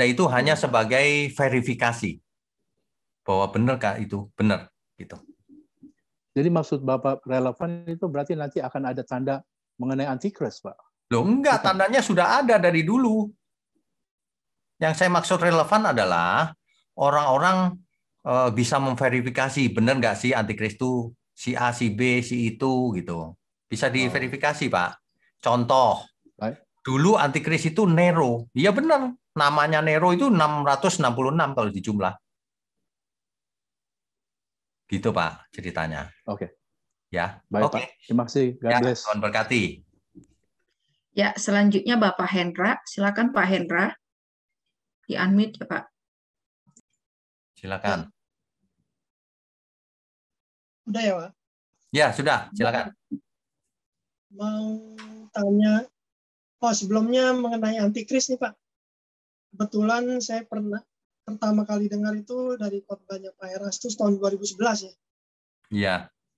[SPEAKER 1] itu hanya sebagai verifikasi bahwa benar itu benar gitu.
[SPEAKER 4] Jadi maksud Bapak relevan itu berarti nanti akan ada tanda mengenai antikris, Pak?
[SPEAKER 1] Loh enggak, tandanya sudah ada dari dulu. Yang saya maksud relevan adalah orang-orang bisa memverifikasi benar nggak sih antikris itu si A, si B, si itu gitu. Bisa diverifikasi, Pak. Contoh, dulu antikris itu Nero. Iya benar, namanya Nero itu 666 kalau dijumlah. Gitu, Pak, ceritanya.
[SPEAKER 4] Oke.
[SPEAKER 1] Ya.
[SPEAKER 4] Baik, Pak. Terima kasih. God bless.
[SPEAKER 1] Tuhan berkati.
[SPEAKER 2] Ya, selanjutnya Bapak Hendra. Silakan Pak Hendra. Di-unmute ya, Pak.
[SPEAKER 1] Silakan.
[SPEAKER 5] Udah ya, Pak?
[SPEAKER 1] Ya, sudah. Silakan.
[SPEAKER 5] Mau tanya, sebelumnya mengenai antikris nih, Pak. Kebetulan saya pertama kali dengar itu dari khotbahnya Pak Erastus tahun 2011 ya.
[SPEAKER 1] Iya.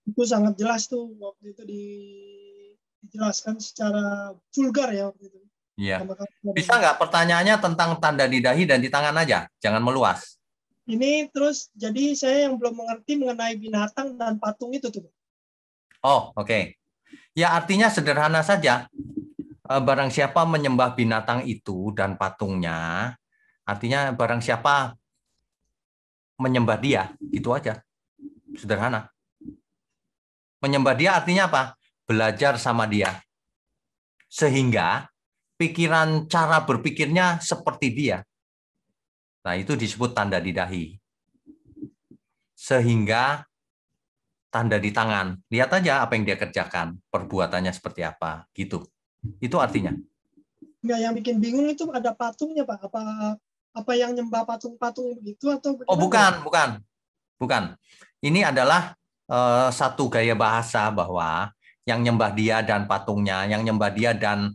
[SPEAKER 5] Itu sangat jelas tuh waktu itu dijelaskan secara vulgar ya waktu itu.
[SPEAKER 1] Iya. Bisa nggak pertanyaannya tentang tanda di dahi dan di tangan aja? Jangan meluas.
[SPEAKER 5] Ini terus, jadi saya yang belum mengerti mengenai binatang dan patung itu tuh.
[SPEAKER 1] Oh, oke. Ya, artinya sederhana saja. Barang siapa menyembah binatang itu dan patungnya, artinya barang siapa menyembah dia, itu aja. Sederhana. Menyembah dia artinya apa? Belajar sama dia. Sehingga pikiran cara berpikirnya seperti dia. Nah, itu disebut tanda di dahi. Sehingga tanda di tangan. Lihat aja apa yang dia kerjakan, perbuatannya seperti apa, gitu. Itu artinya.
[SPEAKER 5] Nggak, yang bikin bingung itu ada patungnya, Pak. Apa yang nyembah patung-patung begitu atau bagaimana?
[SPEAKER 1] Oh, bukan. Ini adalah satu gaya bahasa bahwa yang nyembah dia dan patungnya, yang nyembah dia dan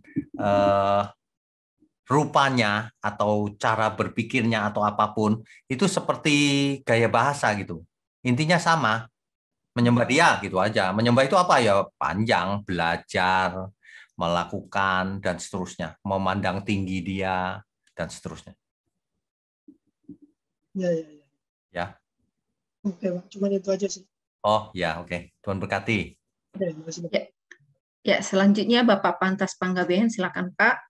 [SPEAKER 1] rupanya atau cara berpikirnya atau apapun, itu seperti gaya bahasa gitu. Intinya sama. Menyembah dia gitu aja. Menyembah itu apa ya? Panjang, belajar, melakukan, dan seterusnya. Memandang tinggi dia, dan seterusnya.
[SPEAKER 5] Ya. Oke, Pak. Cuma itu aja sih.
[SPEAKER 1] Oh, ya, oke. Tuhan berkati.
[SPEAKER 2] Ya, selanjutnya Bapak Pantas Panggabean, silakan Pak.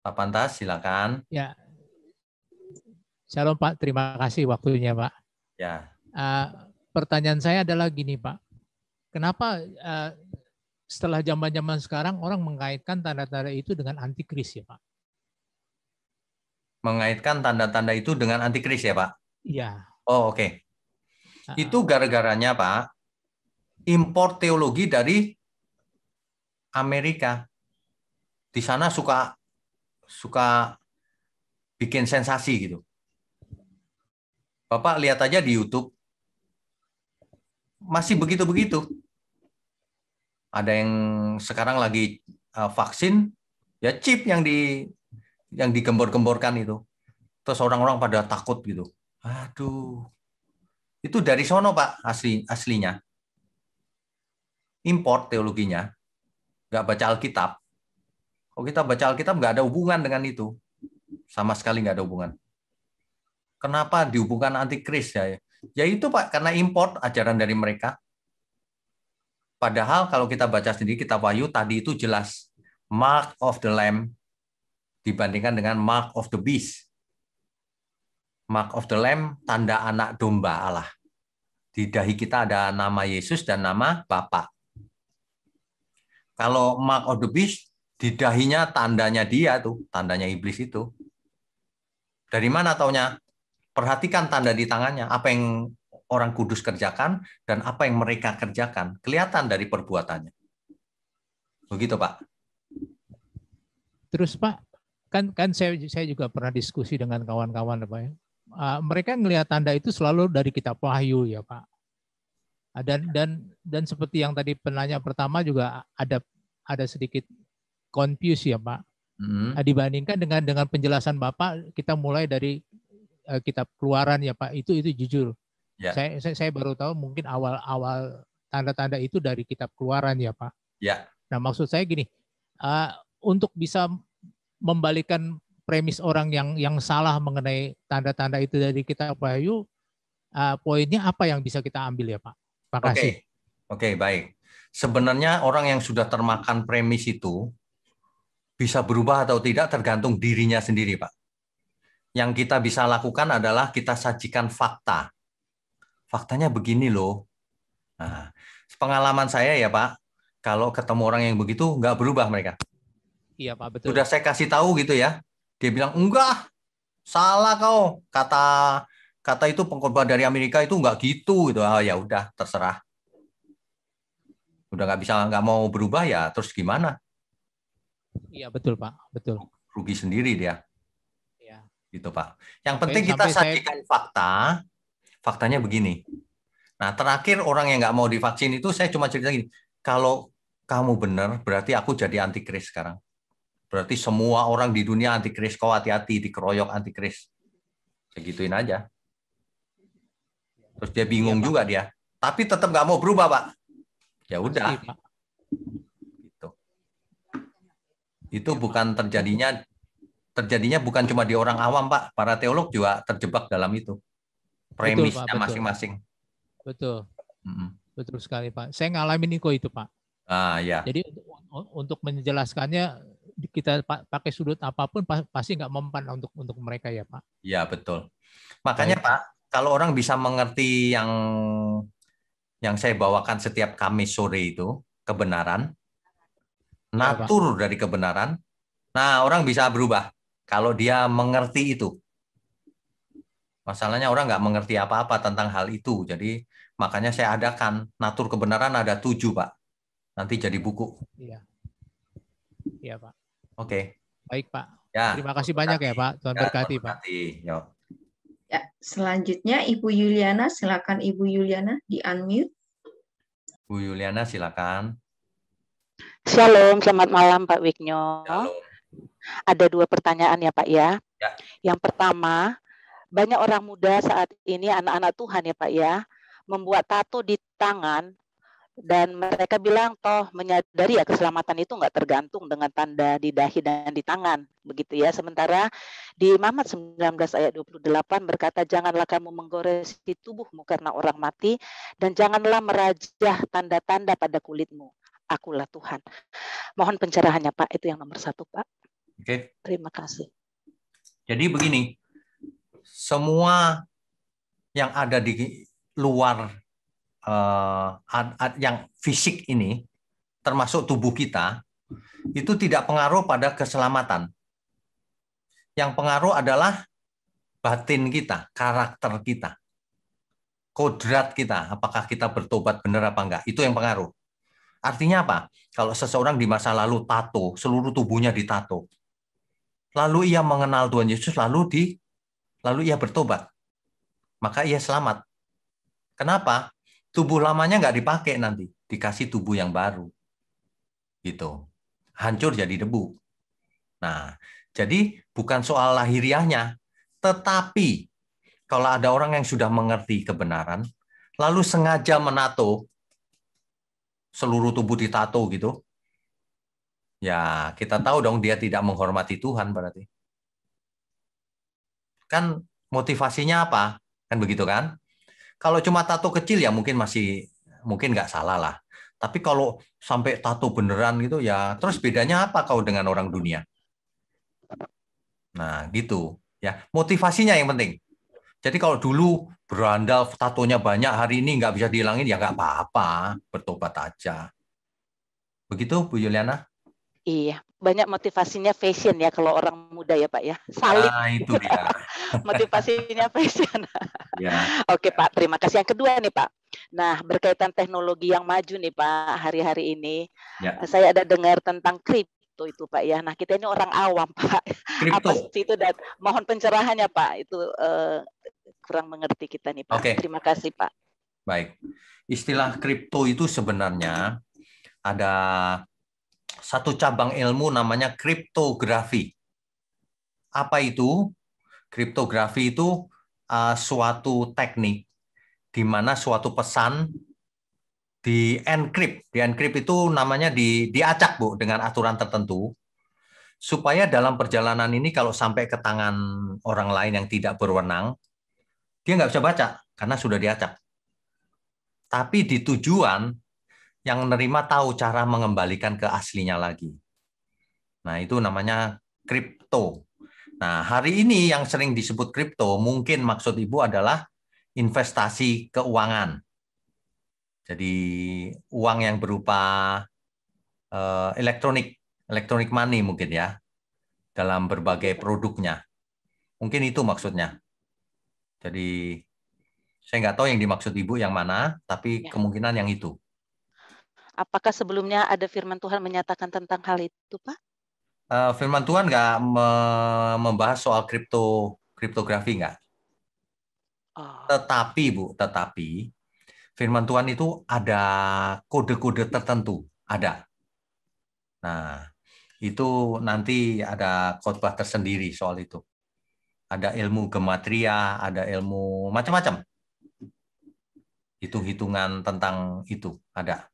[SPEAKER 1] Pak Pantas, silakan.
[SPEAKER 6] Ya. Shalom Pak, terima kasih waktunya Pak.
[SPEAKER 1] Ya.
[SPEAKER 6] Pertanyaan saya adalah gini Pak, kenapa setelah zaman-zaman sekarang orang mengaitkan tanda-tanda itu dengan antikris ya Pak?
[SPEAKER 1] Mengaitkan tanda-tanda itu dengan antikris ya Pak?
[SPEAKER 6] Iya.
[SPEAKER 1] Oh, oke. Itu gara-garanya Pak, impor teologi dari Amerika. Di sana suka bikin sensasi gitu. Bapak lihat aja di YouTube, masih begitu-begitu. Ada yang sekarang lagi vaksin, ya chip yang digembor-gemborkan itu. Terus orang-orang pada takut gitu. Aduh, itu dari sono Pak aslinya. Import teologinya, nggak baca Alkitab. Kalau kita baca Alkitab nggak ada hubungan dengan itu, sama sekali nggak ada hubungan. Kenapa dihubungkan antikris ya? Ya itu Pak, karena import ajaran dari mereka. Padahal kalau kita baca sendiri kitab Wahyu tadi itu jelas mark of the lamb dibandingkan dengan mark of the beast. Mark of the lamb tanda anak domba Allah. Di dahi kita ada nama Yesus dan nama Bapa. Kalau mark of the beast di dahinya tandanya dia tuh, tandanya iblis itu. Dari mana taunya? Perhatikan tanda di tangannya, apa yang orang kudus kerjakan dan apa yang mereka kerjakan. Kelihatan dari perbuatannya. Begitu, Pak.
[SPEAKER 6] Terus Pak, kan saya juga pernah diskusi dengan kawan-kawan Pak ya. Mereka ngelihat tanda itu selalu dari kitab Wahyu ya Pak. Dan seperti yang tadi penanya pertama juga ada sedikit confuse ya Pak. Dibandingkan dengan penjelasan Bapak, kita mulai dari kitab Keluaran ya Pak. Itu jujur. Ya. Saya baru tahu mungkin awal tanda-tanda itu dari kitab Keluaran ya Pak.
[SPEAKER 1] Ya.
[SPEAKER 6] Nah maksud saya gini, untuk bisa membalikkan premis orang yang salah mengenai tanda-tanda itu dari kitab Wahyu, poinnya apa yang bisa kita ambil ya Pak? Terima kasih.
[SPEAKER 1] Oke, baik. Sebenarnya orang yang sudah termakan premis itu bisa berubah atau tidak tergantung dirinya sendiri, Pak. Yang kita bisa lakukan adalah kita sajikan fakta. Faktanya begini loh. Nah, pengalaman saya ya Pak, kalau ketemu orang yang begitu nggak berubah mereka.
[SPEAKER 6] Iya Pak, betul.
[SPEAKER 1] Sudah saya kasih tahu gitu ya, dia bilang enggak, salah kau. Kata itu pengkhotbah dari Amerika itu nggak gitu gitu. Ya udah terserah. Udah nggak mau berubah ya, terus gimana?
[SPEAKER 6] Iya betul Pak, betul.
[SPEAKER 1] Rugi sendiri dia.
[SPEAKER 6] Iya.
[SPEAKER 1] Gitu Pak. Yang penting kita sajikan fakta. Faktanya begini. Nah, terakhir orang yang nggak mau divaksin itu saya cuma cerita gini, kalau kamu benar, berarti aku jadi antikris sekarang. Berarti semua orang di dunia antikris, kau hati-hati dikeroyok antikris. Segituin aja. Terus dia bingung juga dia. Tapi tetap nggak mau berubah, Pak. Ya udah. Gitu. Itu bukan terjadinya bukan cuma di orang awam, Pak. Para teolog juga terjebak dalam itu. Premisnya masing-masing.
[SPEAKER 6] Betul. Betul sekali, Pak. Saya ngalamin itu, Pak.
[SPEAKER 1] Ya.
[SPEAKER 6] Jadi untuk menjelaskannya kita pakai sudut apapun pasti nggak mempan untuk mereka ya, Pak.
[SPEAKER 1] Ya, betul. Makanya, Pak, kalau orang bisa mengerti yang saya bawakan setiap Kamis sore itu, kebenaran, natur dari kebenaran, nah orang bisa berubah kalau dia mengerti itu. Masalahnya orang nggak mengerti apa-apa tentang hal itu. Jadi makanya saya adakan natur kebenaran ada 7, Pak. Nanti jadi buku.
[SPEAKER 6] Iya. Iya, Pak.
[SPEAKER 1] Oke.
[SPEAKER 6] Baik, Pak.
[SPEAKER 1] Ya,
[SPEAKER 6] terima kasih banyak ya, Pak. Tuhan berkati, Pak.
[SPEAKER 2] Ya, selanjutnya Ibu Yuliana, silakan Ibu Yuliana di-unmute.
[SPEAKER 1] Bu Yuliana, silakan.
[SPEAKER 7] Shalom, selamat malam Pak Wignyo.
[SPEAKER 1] Shalom.
[SPEAKER 7] Ada 2 pertanyaan ya Pak ya.
[SPEAKER 1] Ya.
[SPEAKER 7] Yang pertama, banyak orang muda saat ini, anak-anak Tuhan ya Pak ya, membuat tato di tangan dan mereka bilang toh menyadari ya keselamatan itu nggak tergantung dengan tanda di dahi dan di tangan, begitu ya. Sementara di Mazmur 19 ayat 28 berkata, janganlah kamu menggoresi tubuhmu karena orang mati dan janganlah merajah tanda-tanda pada kulitmu. Akulah Tuhan. Mohon pencerahannya Pak, itu yang nomor 1 Pak.
[SPEAKER 1] Oke.
[SPEAKER 7] Terima kasih.
[SPEAKER 1] Jadi begini, semua yang ada di luar yang fisik ini, termasuk tubuh kita, itu tidak pengaruh pada keselamatan. Yang pengaruh adalah batin kita, karakter kita, kodrat kita, apakah kita bertobat benar apa enggak, itu yang pengaruh. Artinya apa? Kalau seseorang di masa lalu tato, seluruh tubuhnya ditato, lalu ia mengenal Tuhan Yesus, lalu ia bertobat, maka ia selamat. Kenapa? Tubuh lamanya nggak dipakai nanti, dikasih tubuh yang baru. Gitu. Hancur jadi debu. Nah, jadi bukan soal lahiriahnya, tetapi kalau ada orang yang sudah mengerti kebenaran, lalu sengaja menato, seluruh tubuh ditato gitu, ya kita tahu dong dia tidak menghormati Tuhan berarti. Kan motivasinya apa? Kan begitu kan? Kalau cuma tato kecil ya mungkin nggak salah lah. Tapi kalau sampai tato beneran gitu ya, terus bedanya apa kau dengan orang dunia? Nah gitu ya, motivasinya yang penting. Jadi kalau dulu berandal tatonya banyak, hari ini nggak bisa dihilangin ya nggak apa-apa, bertobat aja. Begitu Bu Yuliana?
[SPEAKER 7] Iya, banyak motivasinya fashion ya kalau orang muda ya Pak ya. Salib.
[SPEAKER 1] Nah, itu dia.
[SPEAKER 7] Motivasinya fashion.
[SPEAKER 1] Ya.
[SPEAKER 7] Oke Pak, terima kasih. Yang kedua nih Pak. Nah, berkaitan teknologi yang maju nih Pak, hari-hari ini.
[SPEAKER 1] Ya.
[SPEAKER 7] Saya ada dengar tentang kripto itu Pak ya. Nah, kita ini orang awam Pak.
[SPEAKER 1] Kripto.
[SPEAKER 7] Apa sih itu, dan mohon pencerahannya Pak. Itu kurang mengerti kita nih Pak.
[SPEAKER 1] Oke.
[SPEAKER 7] Terima kasih Pak.
[SPEAKER 1] Baik. Istilah kripto itu sebenarnya ada satu cabang ilmu namanya kriptografi. Apa itu? Kriptografi itu suatu teknik di mana suatu pesan di-encrypt. Di-encrypt itu namanya diacak, Bu, dengan aturan tertentu, supaya dalam perjalanan ini kalau sampai ke tangan orang lain yang tidak berwenang, dia nggak bisa baca karena sudah diacak. Tapi di tujuan yang menerima tahu cara mengembalikan ke aslinya lagi. Nah, itu namanya kripto. Nah, hari ini yang sering disebut kripto, mungkin maksud Ibu adalah investasi keuangan. Jadi, uang yang berupa elektronik money mungkin ya, dalam berbagai produknya. Mungkin itu maksudnya. Jadi, saya nggak tahu yang dimaksud Ibu yang mana, tapi kemungkinan yang itu.
[SPEAKER 7] Apakah sebelumnya ada firman Tuhan menyatakan tentang hal itu, Pak?
[SPEAKER 1] Firman Tuhan nggak membahas soal kriptografi, nggak.
[SPEAKER 7] Oh.
[SPEAKER 1] Tetapi, Bu, firman Tuhan itu ada kode-kode tertentu, ada. Nah, itu nanti ada khotbah tersendiri soal itu. Ada ilmu gematria, ada ilmu macam-macam. Hitung-hitungan tentang itu ada.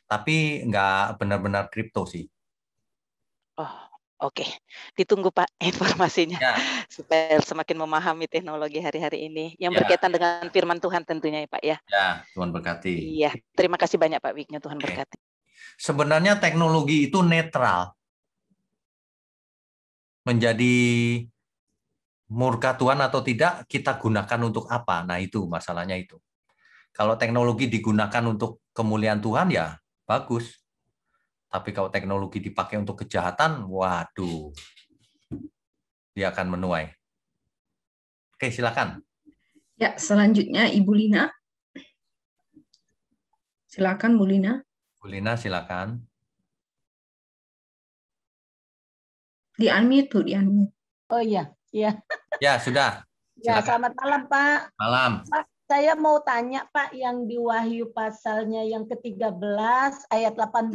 [SPEAKER 1] Tapi nggak benar-benar kripto sih.
[SPEAKER 7] Oh, oke. Ditunggu Pak informasinya.
[SPEAKER 1] Ya.
[SPEAKER 7] Supaya semakin memahami teknologi hari-hari ini. Yang berkaitan dengan firman Tuhan tentunya ya Pak ya.
[SPEAKER 1] Ya, Tuhan berkati.
[SPEAKER 7] Iya, terima kasih banyak Pak Wignya, Tuhan berkati.
[SPEAKER 1] Sebenarnya teknologi itu netral. Menjadi murka Tuhan atau tidak, kita gunakan untuk apa? Nah, itu masalahnya itu. Kalau teknologi digunakan untuk kemuliaan Tuhan, ya bagus. Tapi kalau teknologi dipakai untuk kejahatan, waduh, dia akan menuai. Oke, silakan.
[SPEAKER 2] Ya, selanjutnya Ibu Lina. Silakan, Bu Lina.
[SPEAKER 1] Bu Lina, silakan.
[SPEAKER 2] Di-unmute tuh, di-unmute.
[SPEAKER 8] Oh iya, iya.
[SPEAKER 1] Ya, sudah.
[SPEAKER 8] Ya,
[SPEAKER 1] Silakan.
[SPEAKER 8] selamat malam, Pak.
[SPEAKER 1] Malam.
[SPEAKER 8] Pak, saya mau tanya, Pak, yang di Wahyu pasalnya yang ke-13 ayat 18.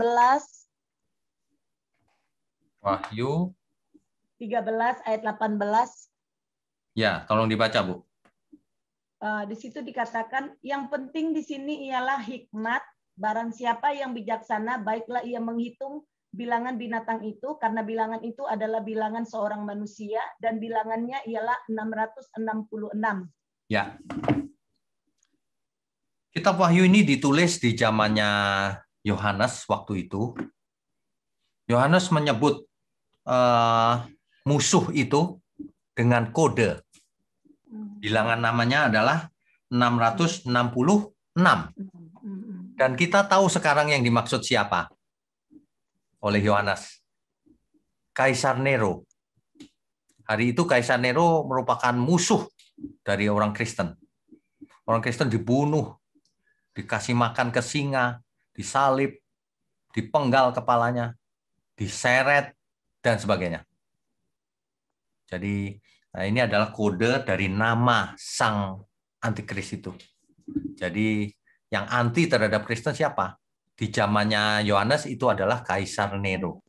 [SPEAKER 1] Wahyu
[SPEAKER 8] 13 ayat 18.
[SPEAKER 1] Ya, tolong dibaca, Bu.
[SPEAKER 8] Di situ dikatakan, yang penting di sini ialah hikmat. Barang siapa yang bijaksana, baiklah ia menghitung bilangan binatang itu, karena bilangan itu adalah bilangan seorang manusia, dan bilangannya ialah 666.
[SPEAKER 1] Ya. Kitab Wahyu ini ditulis di zamannya Yohanes waktu itu. Yohanes menyebut musuh itu dengan kode. Bilangan namanya adalah 666. Dan kita tahu sekarang yang dimaksud siapa oleh Yohanes. Kaisar Nero. Hari itu Kaisar Nero merupakan musuh dari orang Kristen. Orang Kristen dibunuh, dikasih makan ke singa, disalib, dipenggal kepalanya, diseret, dan sebagainya. Jadi ini adalah kode dari nama sang antikris itu. Jadi yang anti terhadap Kristen siapa? Di zamannya Yohanes itu adalah Kaisar Nero.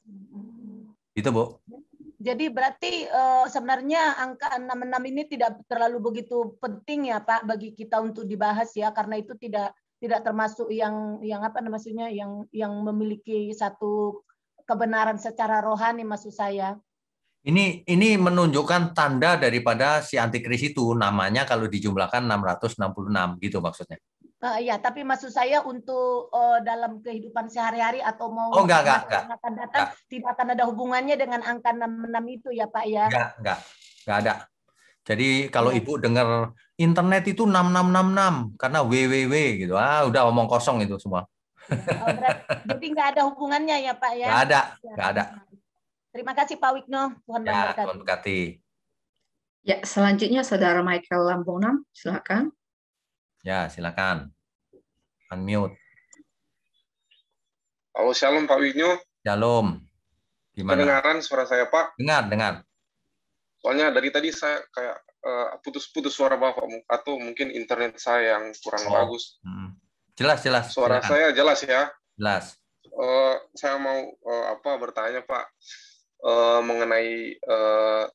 [SPEAKER 1] Itu, Bu.
[SPEAKER 8] Jadi berarti sebenarnya angka 66 ini tidak terlalu begitu penting ya Pak bagi kita untuk dibahas ya, karena itu tidak termasuk yang apa maksudnya yang memiliki satu kebenaran secara rohani maksud saya.
[SPEAKER 1] Ini menunjukkan tanda daripada si antikris itu, namanya kalau dijumlahkan 666 gitu maksudnya.
[SPEAKER 8] Ya, tapi maksud saya untuk dalam kehidupan sehari-hari atau mau
[SPEAKER 1] enggak.
[SPEAKER 8] akan datang tidak akan ada hubungannya dengan angka 66 itu ya Pak ya.
[SPEAKER 1] Enggak ada. Jadi kalau Ibu dengar internet itu 6666 karena www gitu. Udah omong kosong itu semua.
[SPEAKER 8] Jadi nggak ada hubungannya ya Pak ya?
[SPEAKER 1] Nggak ada.
[SPEAKER 8] Terima kasih Pak Wigno. Tuhan memberkati.
[SPEAKER 1] Tuhan berkati.
[SPEAKER 2] Ya, selanjutnya Saudara Michael Lambonan, silakan.
[SPEAKER 1] Ya, silakan. Unmute.
[SPEAKER 9] Halo, shalom Pak Wigno.
[SPEAKER 1] Shalom. Gimana?
[SPEAKER 9] Kedengaran suara saya Pak?
[SPEAKER 1] Dengar.
[SPEAKER 9] Soalnya dari tadi saya kayak putus-putus suara Bapak, atau mungkin internet saya yang kurang bagus.
[SPEAKER 1] Jelas.
[SPEAKER 9] Suara
[SPEAKER 1] silakan.
[SPEAKER 9] saya jelas ya?
[SPEAKER 1] Jelas.
[SPEAKER 9] Saya mau bertanya Pak, mengenai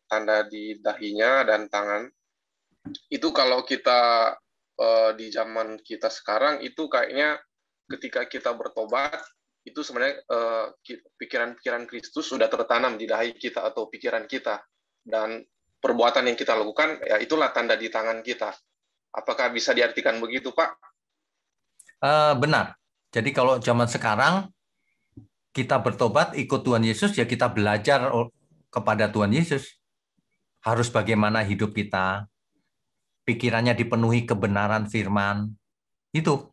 [SPEAKER 9] tanda di dahinya dan tangan. Itu kalau kita di zaman kita sekarang itu kayaknya ketika kita bertobat itu sebenarnya pikiran-pikiran Kristus sudah tertanam di dahi kita atau pikiran kita, dan perbuatan yang kita lakukan ya itulah tanda di tangan kita. Apakah bisa diartikan begitu Pak?
[SPEAKER 1] Benar. Jadi kalau zaman sekarang kita bertobat ikut Tuhan Yesus, ya kita belajar kepada Tuhan Yesus. Harus bagaimana hidup kita, pikirannya dipenuhi kebenaran firman. Itu.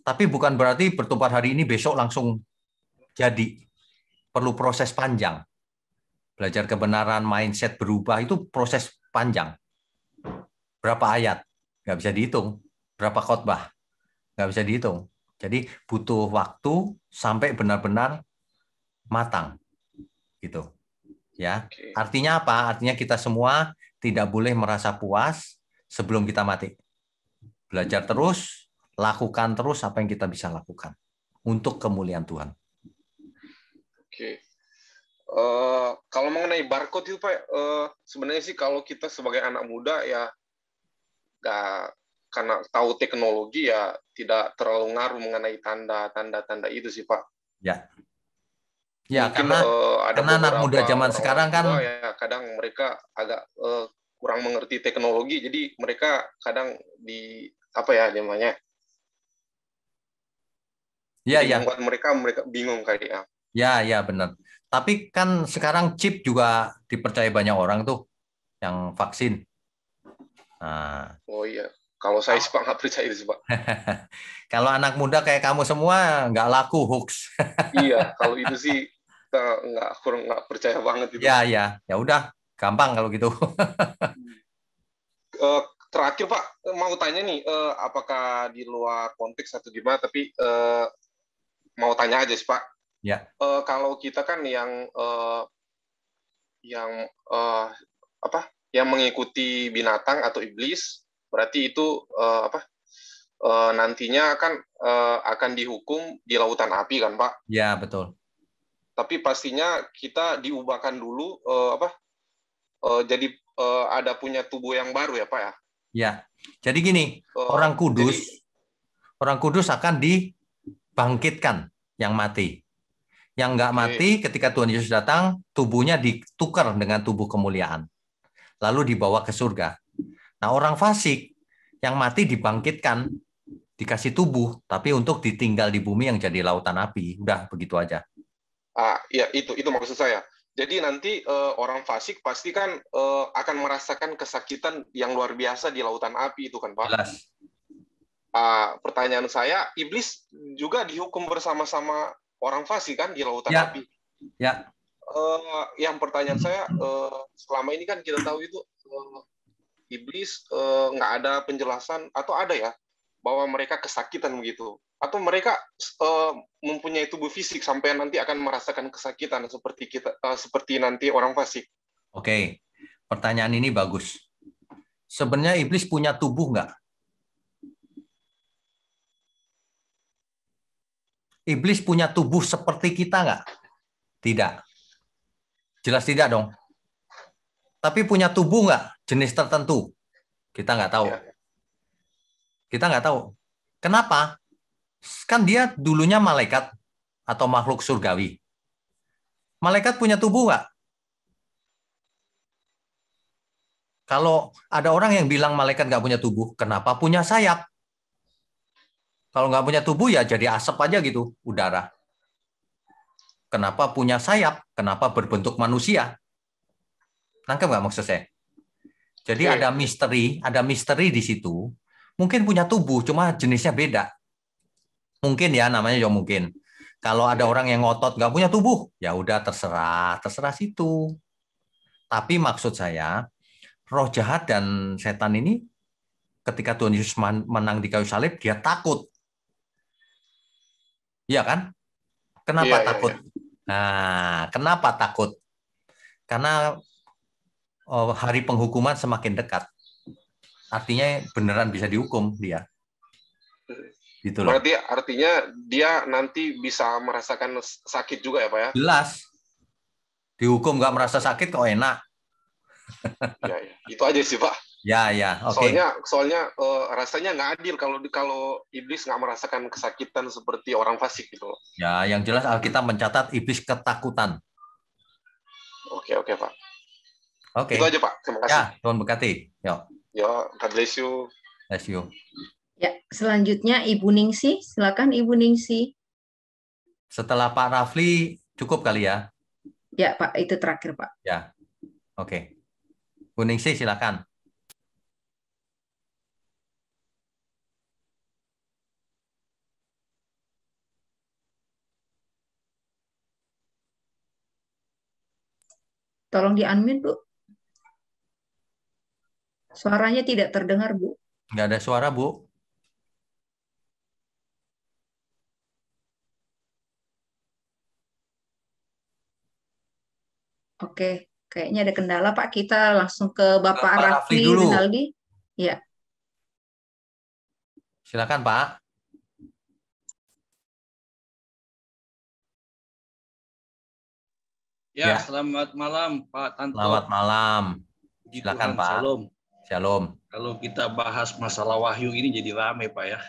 [SPEAKER 1] Tapi bukan berarti bertobat hari ini besok langsung jadi. Perlu proses panjang. Belajar kebenaran, mindset berubah, itu proses panjang. Berapa ayat? Nggak bisa dihitung. Berapa khotbah? Nggak bisa dihitung. Jadi butuh waktu sampai benar-benar matang. Gitu. Ya. Artinya apa? Artinya kita semua tidak boleh merasa puas sebelum kita mati. Belajar terus, lakukan terus apa yang kita bisa lakukan untuk kemuliaan Tuhan.
[SPEAKER 9] Oke. Kalau mengenai barcode itu Pak, sebenarnya sih kalau kita sebagai anak muda ya karena tahu teknologi ya tidak terlalu ngaruh mengenai tanda itu sih Pak.
[SPEAKER 1] Ya. Ya,
[SPEAKER 9] mungkin
[SPEAKER 1] karena anak muda zaman sekarang kan
[SPEAKER 9] ya kadang mereka agak kurang mengerti teknologi, jadi mereka kadang membuat mereka bingung kayaknya.
[SPEAKER 1] Ya benar. Tapi kan sekarang chip juga dipercaya banyak orang tuh yang vaksin. Nah.
[SPEAKER 9] Oh iya, kalau saya sih Pak nggak percaya itu sih Pak.
[SPEAKER 1] Kalau anak muda kayak kamu semua nggak laku hoax.
[SPEAKER 9] Iya, kalau itu sih nggak percaya banget itu.
[SPEAKER 1] Ya udah, gampang kalau gitu.
[SPEAKER 9] Terakhir Pak, mau tanya nih, apakah di luar konteks atau gimana? Tapi mau tanya aja sih Pak.
[SPEAKER 1] Ya.
[SPEAKER 9] Kalau kita kan yang mengikuti binatang atau iblis, berarti itu nantinya kan akan dihukum di lautan api kan Pak?
[SPEAKER 1] Ya betul.
[SPEAKER 9] Tapi pastinya kita diubahkan dulu jadi ada punya tubuh yang baru ya Pak ya?
[SPEAKER 1] Ya. Jadi gini, orang kudus akan dibangkitkan yang mati. Yang nggak mati ketika Tuhan Yesus datang, tubuhnya ditukar dengan tubuh kemuliaan. Lalu dibawa ke surga. Nah, orang fasik yang mati dibangkitkan, dikasih tubuh, tapi untuk ditinggal di bumi yang jadi lautan api. Udah, begitu aja.
[SPEAKER 9] Ya itu maksud saya. Jadi nanti orang fasik pasti kan akan merasakan kesakitan yang luar biasa di lautan api itu kan Pak?
[SPEAKER 1] Jelas.
[SPEAKER 9] Pertanyaan saya, iblis juga dihukum bersama-sama orang fasik kan di lautan api?
[SPEAKER 1] Ya.
[SPEAKER 9] Yang pertanyaan saya, selama ini kan kita tahu itu iblis nggak ada penjelasan, atau ada ya, bahwa mereka kesakitan begitu, atau mereka mempunyai tubuh fisik sampai nanti akan merasakan kesakitan seperti nanti orang fasik.
[SPEAKER 1] Oke, pertanyaan ini bagus. Sebenarnya iblis punya tubuh nggak? Iblis punya tubuh seperti kita nggak? Tidak. Jelas tidak dong. Tapi punya tubuh nggak? Jenis tertentu? Kita nggak tahu. Kita nggak tahu. Kenapa? Kan dia dulunya malaikat atau makhluk surgawi. Malaikat punya tubuh nggak? Kalau ada orang yang bilang malaikat nggak punya tubuh, kenapa punya sayap? Kalau nggak punya tubuh ya jadi asap aja gitu, udara. Kenapa punya sayap? Kenapa berbentuk manusia? Nangkep nggak maksud saya? Jadi ada misteri di situ. Mungkin punya tubuh, cuma jenisnya beda. Mungkin ya, namanya juga mungkin. Kalau ada orang yang ngotot nggak punya tubuh, ya udah terserah situ. Tapi maksud saya, roh jahat dan setan ini ketika Tuhan Yesus menang di kayu salib, dia takut. Iya kan? Kenapa takut? Nah, kenapa takut? Karena hari penghukuman semakin dekat. Artinya beneran bisa dihukum dia. Gitu loh.
[SPEAKER 9] Berarti artinya dia nanti bisa merasakan sakit juga ya Pak ya?
[SPEAKER 1] Jelas. Dihukum nggak merasa sakit kok enak.
[SPEAKER 9] Ya, itu aja sih Pak.
[SPEAKER 1] Ya, oke.
[SPEAKER 9] Soalnya rasanya nggak adil kalau iblis nggak merasakan kesakitan seperti orang fasik gitu.
[SPEAKER 1] Ya, yang jelas Alkitab mencatat iblis ketakutan.
[SPEAKER 9] Oke Pak.
[SPEAKER 1] Oke.
[SPEAKER 9] Itu aja Pak. Terima kasih.
[SPEAKER 1] Ya, Tuhan berkati. Yo,
[SPEAKER 9] God bless you.
[SPEAKER 1] Bless you.
[SPEAKER 2] Ya, selanjutnya Ibu Ningsi, silakan Ibu Ningsi.
[SPEAKER 1] Setelah Pak Rafli cukup kali ya?
[SPEAKER 2] Ya Pak, itu terakhir Pak.
[SPEAKER 1] Ya, oke. Bu Ningsi silakan.
[SPEAKER 2] Tolong di-unmute, Bu. Suaranya tidak terdengar, Bu.
[SPEAKER 1] Nggak ada suara, Bu.
[SPEAKER 2] Oke, kayaknya ada kendala, Pak. Kita langsung ke Bapak Rafli
[SPEAKER 1] dulu.
[SPEAKER 2] Rinaldi. Ya.
[SPEAKER 1] Silakan, Pak.
[SPEAKER 10] Ya, selamat malam Pak Tanto.
[SPEAKER 1] Selamat malam. Silakan Pak.
[SPEAKER 10] Shalom.
[SPEAKER 1] Shalom.
[SPEAKER 10] Kalau kita bahas masalah wahyu ini jadi ramai Pak ya.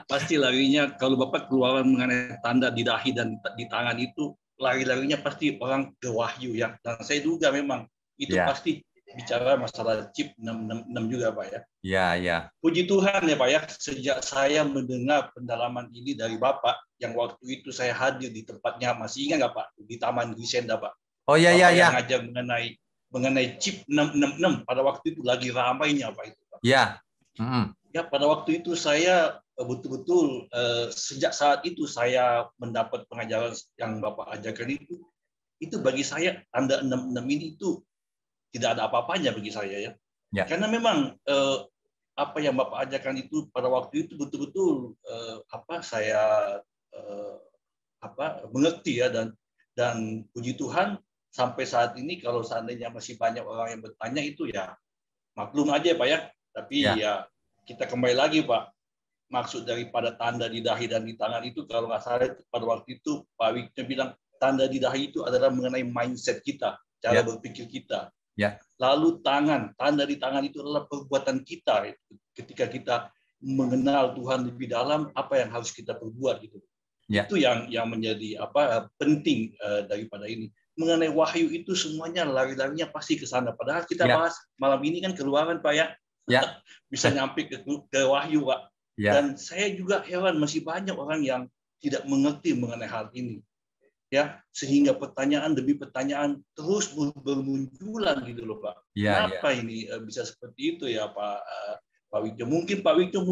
[SPEAKER 10] Pasti larinya kalau Bapak keluaran mengenai tanda di dahi dan di tangan itu, lari-larinya pasti orang ke wahyu ya. Dan saya duga memang itu pasti bicara masalah chip 666 juga Pak ya.
[SPEAKER 1] Iya.
[SPEAKER 10] Puji Tuhan ya Pak ya, sejak saya mendengar pendalaman ini dari Bapak, yang waktu itu saya hadir di tempatnya, masih ingat nggak Pak? Di Taman Grisenda Pak.
[SPEAKER 1] Oh iya.
[SPEAKER 10] Yang ngajar mengenai chip 666, pada waktu itu lagi ramainya Pak itu Pak.
[SPEAKER 1] Iya.
[SPEAKER 10] Ya, pada waktu itu saya betul-betul sejak saat itu saya mendapat pengajaran yang Bapak ajarkan itu bagi saya tanda 66 ini itu tidak ada apa-apanya bagi saya ya. Karena memang apa yang Bapak ajarkan itu pada waktu itu betul-betul saya mengerti ya, dan puji Tuhan sampai saat ini kalau seandainya masih banyak orang yang bertanya itu ya maklum aja Pak ya. Tapi ya kita kembali lagi Pak, maksud daripada tanda di dahi dan di tangan itu kalau nggak salah pada waktu itu Pak Wiknya bilang tanda di dahi itu adalah mengenai mindset kita, cara berpikir kita. Lalu tanda di tangan itu adalah perbuatan kita ketika kita mengenal Tuhan lebih dalam, apa yang harus kita perbuat gitu. Itu yang menjadi penting daripada ini. Mengenai wahyu itu semuanya lari-larinya pasti ke sana. Padahal kita bahas malam ini kan Keluaran Pak ya. Bisa nyampe ke wahyu Pak. Dan saya juga heran masih banyak orang yang tidak mengerti mengenai hal ini. Ya, sehingga pertanyaan demi pertanyaan terus bermunculan gitu loh Pak. Kenapa ini bisa seperti itu ya Pak Wikyo? Mungkin Pak Wikyo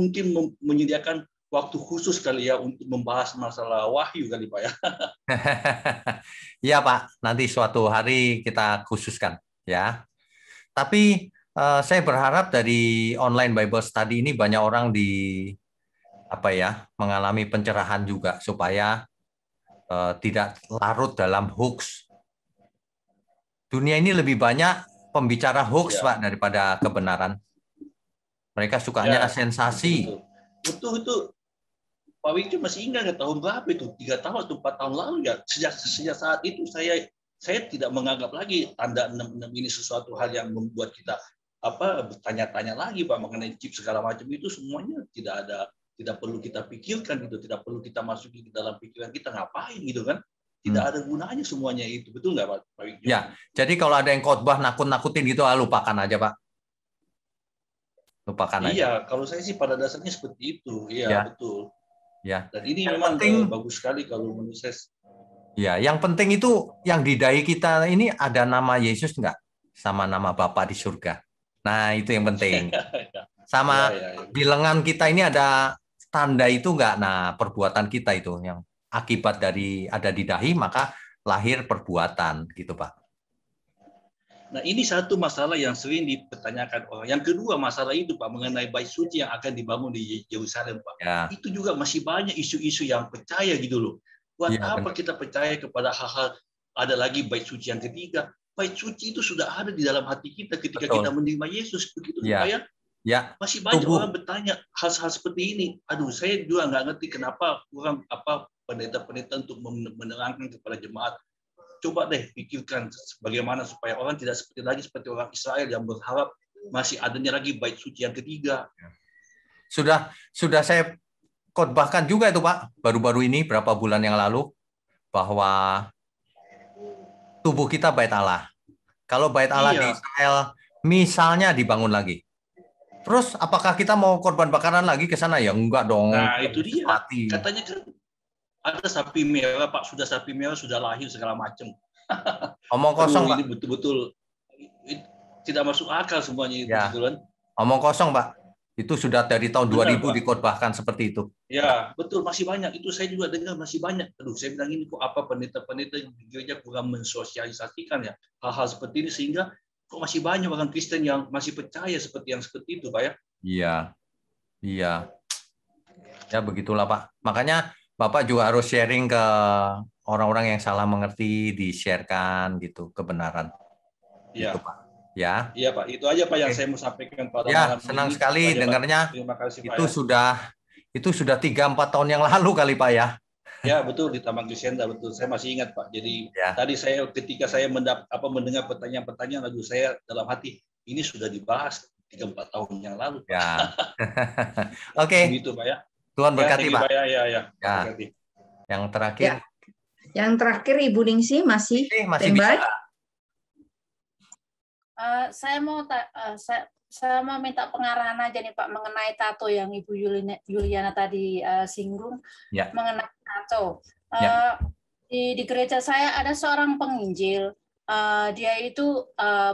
[SPEAKER 10] menyediakan waktu khusus kali ya untuk membahas masalah wahyu kali Pak ya.
[SPEAKER 1] Iya Pak, nanti suatu hari kita khususkan ya. Tapi saya berharap dari online Bible Study ini banyak orang mengalami pencerahan juga supaya tidak larut dalam hoax. Dunia ini lebih banyak pembicara hoax Pak daripada kebenaran. Mereka sukanya sensasi.
[SPEAKER 10] Betul itu. Pak Wikyo masih ingat tahun berapa itu? 3 tahun atau 4 tahun lalu ya. Sejak saat itu saya tidak menganggap lagi tanda 66 ini sesuatu hal yang membuat kita bertanya-tanya lagi Pak mengenai chip segala macam itu, semuanya tidak perlu kita pikirkan gitu, tidak perlu kita masuki ke dalam pikiran kita, ngapain gitu kan? Tidak ada gunanya semuanya itu, betul nggak Pak Wikyo?
[SPEAKER 1] Ya, jadi kalau ada yang khotbah nakut-nakutin gitu, lupakan aja Pak. Lupakan aja.
[SPEAKER 10] Iya, kalau saya sih pada dasarnya seperti itu, betul.
[SPEAKER 1] Ya.
[SPEAKER 10] Dan ini
[SPEAKER 1] yang
[SPEAKER 10] memang
[SPEAKER 1] penting,
[SPEAKER 10] bagus sekali kalau menurut saya.
[SPEAKER 1] Ya, yang penting itu yang di dahi kita ini ada nama Yesus nggak? Sama nama Bapa di surga. Nah, itu yang penting. Sama di lengan kita ini ada tanda itu enggak, nah perbuatan kita itu yang akibat dari ada di dahi, maka lahir perbuatan gitu Pak.
[SPEAKER 10] Nah, ini satu masalah yang sering dipertanyakan orang. Yang kedua, masalah itu Pak, mengenai bait suci yang akan dibangun di Yerusalem Pak. Ya. Itu juga masih banyak isu-isu yang percaya gitu loh. Buat ya, apa benar. Kita percaya kepada hal-hal ada lagi bait suci yang ketiga? Bait suci itu sudah ada di dalam hati kita ketika kita menerima Yesus. Begitu ya. Pak ya? Ya. Masih banyak orang bertanya hal-hal seperti ini. Aduh, saya juga nggak ngerti kenapa orang pendeta-pendeta untuk menerangkan kepada jemaat. Coba deh pikirkan bagaimana supaya orang tidak seperti orang Israel yang berharap masih adanya lagi bait suci yang ketiga.
[SPEAKER 1] Sudah saya khotbahkan juga itu Pak, baru-baru ini berapa bulan yang lalu, bahwa tubuh kita bait Allah. Kalau bait Allah di Israel misalnya dibangun lagi, terus apakah kita mau korban bakaran lagi ke sana? Ya enggak dong.
[SPEAKER 10] Nah itu dia. Mati. Katanya kan ada sapi merah Pak, sudah sapi merah sudah lahir segala macam.
[SPEAKER 1] Omong kosong Pak.
[SPEAKER 10] Ini betul-betul tidak masuk akal semuanya itu.
[SPEAKER 1] Ya. Omong kosong Pak. Itu sudah dari tahun 2000 Pak. Dikhotbahkan seperti itu.
[SPEAKER 10] Ya betul, masih banyak. Itu saya juga dengar masih banyak. Aduh, saya bilang ini kok apa pendeta-pendeta di gereja kurang mensosialisasikan ya hal-hal seperti ini, sehingga kok masih banyak orang Kristen yang masih percaya seperti itu Pak ya.
[SPEAKER 1] Iya. Iya. Ya begitulah Pak. Makanya Bapak juga harus sharing ke orang-orang yang salah mengerti, di-sharekan gitu kebenaran.
[SPEAKER 10] Iya.
[SPEAKER 1] Gitu, Pak. Ya.
[SPEAKER 10] Iya Pak, itu aja Pak yang saya mau sampaikan pada
[SPEAKER 1] ya,
[SPEAKER 10] malam
[SPEAKER 1] senang
[SPEAKER 10] ini.
[SPEAKER 1] sekali dengarnya.
[SPEAKER 10] Terima kasih Pak.
[SPEAKER 1] Itu sudah 3-4 tahun yang lalu kali Pak ya.
[SPEAKER 10] Ya betul, di Taman Krisenda betul. Saya masih ingat Pak. Jadi tadi ketika saya mendengar pertanyaan-pertanyaan, lalu saya dalam hati ini sudah dibahas 3-4 tahun yang lalu. Pak.
[SPEAKER 1] Ya. Oke.
[SPEAKER 10] Begitu Pak ya.
[SPEAKER 1] Tuhan berkati Pak.
[SPEAKER 10] Ya.
[SPEAKER 1] Yang terakhir.
[SPEAKER 2] Ya. Yang terakhir Ibu Ningsi masih
[SPEAKER 1] bisa.
[SPEAKER 11] Saya mau minta pengarahan aja nih Pak mengenai tato yang Ibu Yuliana tadi singgung mengenai tato. Di gereja saya ada seorang penginjil, dia itu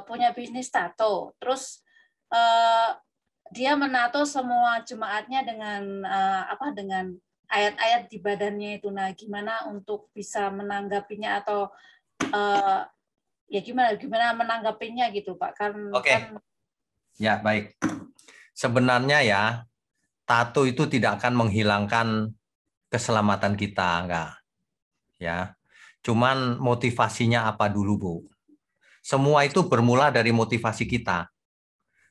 [SPEAKER 11] punya bisnis tato. Terus dia menato semua jemaatnya dengan dengan ayat-ayat di badannya itu. Nah, gimana untuk bisa menanggapinya atau ya gimana menanggapinya gitu Pak?
[SPEAKER 1] Ya, baik. Sebenarnya ya, tato itu tidak akan menghilangkan keselamatan kita, enggak. Ya. Cuman motivasinya apa dulu, Bu? Semua itu bermula dari motivasi kita.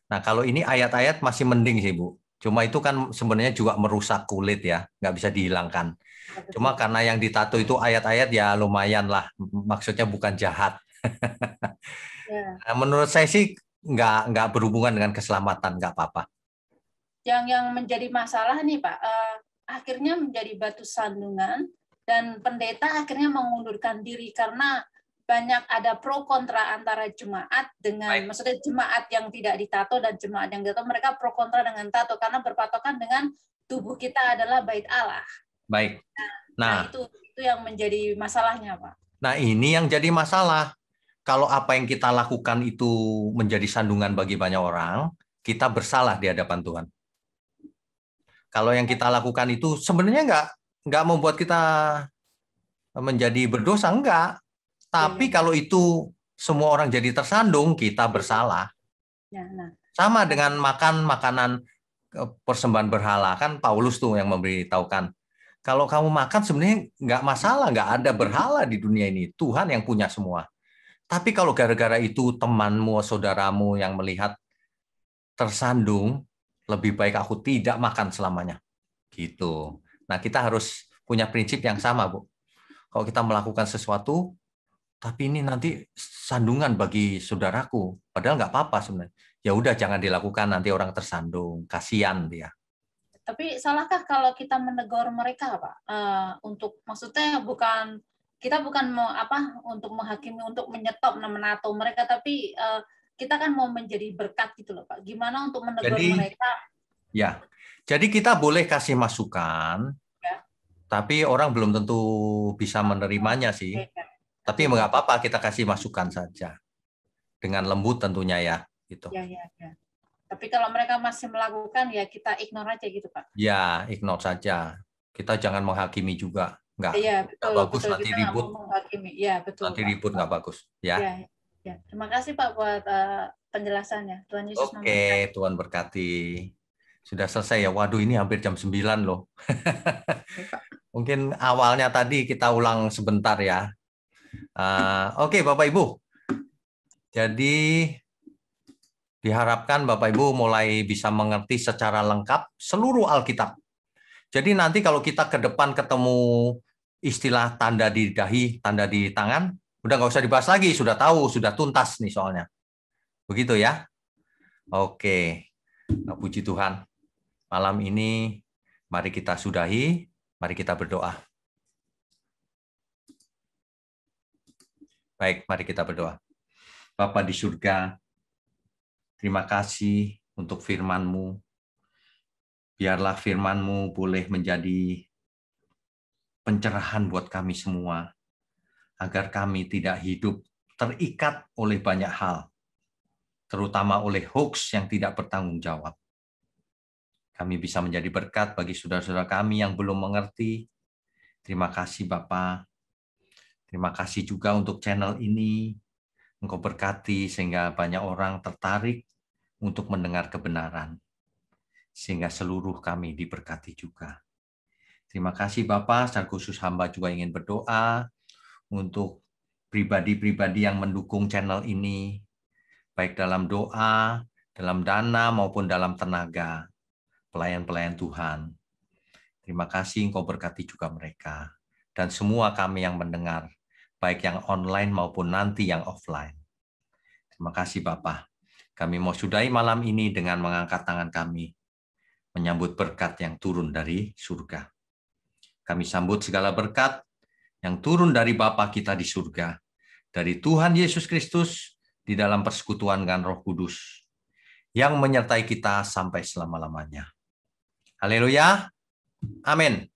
[SPEAKER 1] Nah, kalau ini ayat-ayat masih mending sih, Bu. Cuma itu kan sebenarnya juga merusak kulit ya, nggak bisa dihilangkan. Cuma karena yang ditato itu ayat-ayat ya lumayan lah, maksudnya bukan jahat. Menurut saya sih nggak berhubungan dengan keselamatan, nggak apa-apa.
[SPEAKER 11] Yang menjadi masalah nih Pak, akhirnya menjadi batu sandungan dan pendeta akhirnya mengundurkan diri karena banyak ada pro kontra antara jemaat dengan maksudnya jemaat yang tidak ditato dan jemaat yang ditato, mereka pro kontra dengan tato karena berpatokan dengan tubuh kita adalah bait Allah.
[SPEAKER 1] Baik.
[SPEAKER 11] Nah itu yang menjadi masalahnya Pak.
[SPEAKER 1] Nah ini yang jadi masalah. Kalau apa yang kita lakukan itu menjadi sandungan bagi banyak orang, kita bersalah di hadapan Tuhan. Kalau yang kita lakukan itu sebenarnya nggak membuat kita menjadi berdosa, enggak. Tapi kalau itu semua orang jadi tersandung, kita bersalah. Sama dengan makan makanan persembahan berhala, kan Paulus tuh yang memberitahukan. Kalau kamu makan sebenarnya nggak masalah, nggak ada berhala di dunia ini. Tuhan yang punya semua. Tapi kalau gara-gara itu temanmu, saudaramu yang melihat tersandung, lebih baik aku tidak makan selamanya. Gitu. Nah, kita harus punya prinsip yang sama, Bu. Kalau kita melakukan sesuatu, tapi ini nanti sandungan bagi saudaraku, padahal nggak apa-apa sebenarnya. Ya udah jangan dilakukan, nanti orang tersandung, kasihan dia.
[SPEAKER 11] Tapi salahkah kalau kita menegur mereka, Pak? Untuk maksudnya kita bukan mau untuk menghakimi, untuk menyetop menato mereka, tapi kita kan mau menjadi berkat gitu loh, Pak. Gimana untuk menegur mereka?
[SPEAKER 1] Ya, jadi kita boleh kasih masukan, tapi orang belum tentu bisa menerimanya sih. Tapi nggak apa-apa, kita kasih masukan saja dengan lembut tentunya ya, gitu.
[SPEAKER 11] Tapi kalau mereka masih melakukan, ya kita ignore aja gitu, Pak.
[SPEAKER 1] Ya, ignore saja. Kita jangan menghakimi juga. Enggak.
[SPEAKER 11] Iya,
[SPEAKER 1] Enggak
[SPEAKER 11] betul.
[SPEAKER 1] bagus,
[SPEAKER 11] Betul.
[SPEAKER 1] nanti
[SPEAKER 11] Kita
[SPEAKER 1] ribut.
[SPEAKER 11] nggak mau menghakimi. Ya, betul.
[SPEAKER 1] Nanti
[SPEAKER 11] Pak.
[SPEAKER 1] ribut nggak bagus. Ya.
[SPEAKER 11] Ya, ya. Terima kasih Pak buat penjelasannya. Tuhan Yesus memberkati.
[SPEAKER 1] Oke, Tuhan berkati. Sudah selesai ya. Waduh, ini hampir jam 9 loh. Mungkin awalnya tadi kita ulang sebentar ya. Oke, Bapak Ibu. Jadi diharapkan Bapak Ibu mulai bisa mengerti secara lengkap seluruh Alkitab. Jadi nanti kalau kita ke depan ketemu istilah tanda di dahi, tanda di tangan, udah nggak usah dibahas lagi, sudah tahu, sudah tuntas nih soalnya. Begitu ya? Oke, nah, puji Tuhan. Malam ini mari kita sudahi, mari kita berdoa. Baik, mari kita berdoa. Bapa di surga, terima kasih untuk firman-Mu. Biarlah firman-Mu boleh menjadi pencerahan buat kami semua, agar kami tidak hidup terikat oleh banyak hal, terutama oleh hoax yang tidak bertanggung jawab. Kami bisa menjadi berkat bagi saudara-saudara kami yang belum mengerti. Terima kasih Bapa. Terima kasih juga untuk channel ini. Engkau berkati sehingga banyak orang tertarik untuk mendengar kebenaran. Sehingga seluruh kami diberkati juga. Terima kasih Bapak, secara khusus hamba juga ingin berdoa untuk pribadi-pribadi yang mendukung channel ini, baik dalam doa, dalam dana maupun dalam tenaga, pelayan-pelayan Tuhan. Terima kasih Engkau berkati juga mereka, dan semua kami yang mendengar, baik yang online maupun nanti yang offline. Terima kasih Bapak. Kami mau sudahi malam ini dengan mengangkat tangan kami, menyambut berkat yang turun dari surga. Kami sambut segala berkat yang turun dari Bapa kita di surga, dari Tuhan Yesus Kristus di dalam persekutuan dengan Roh Kudus, yang menyertai kita sampai selama-lamanya. Haleluya. Amin.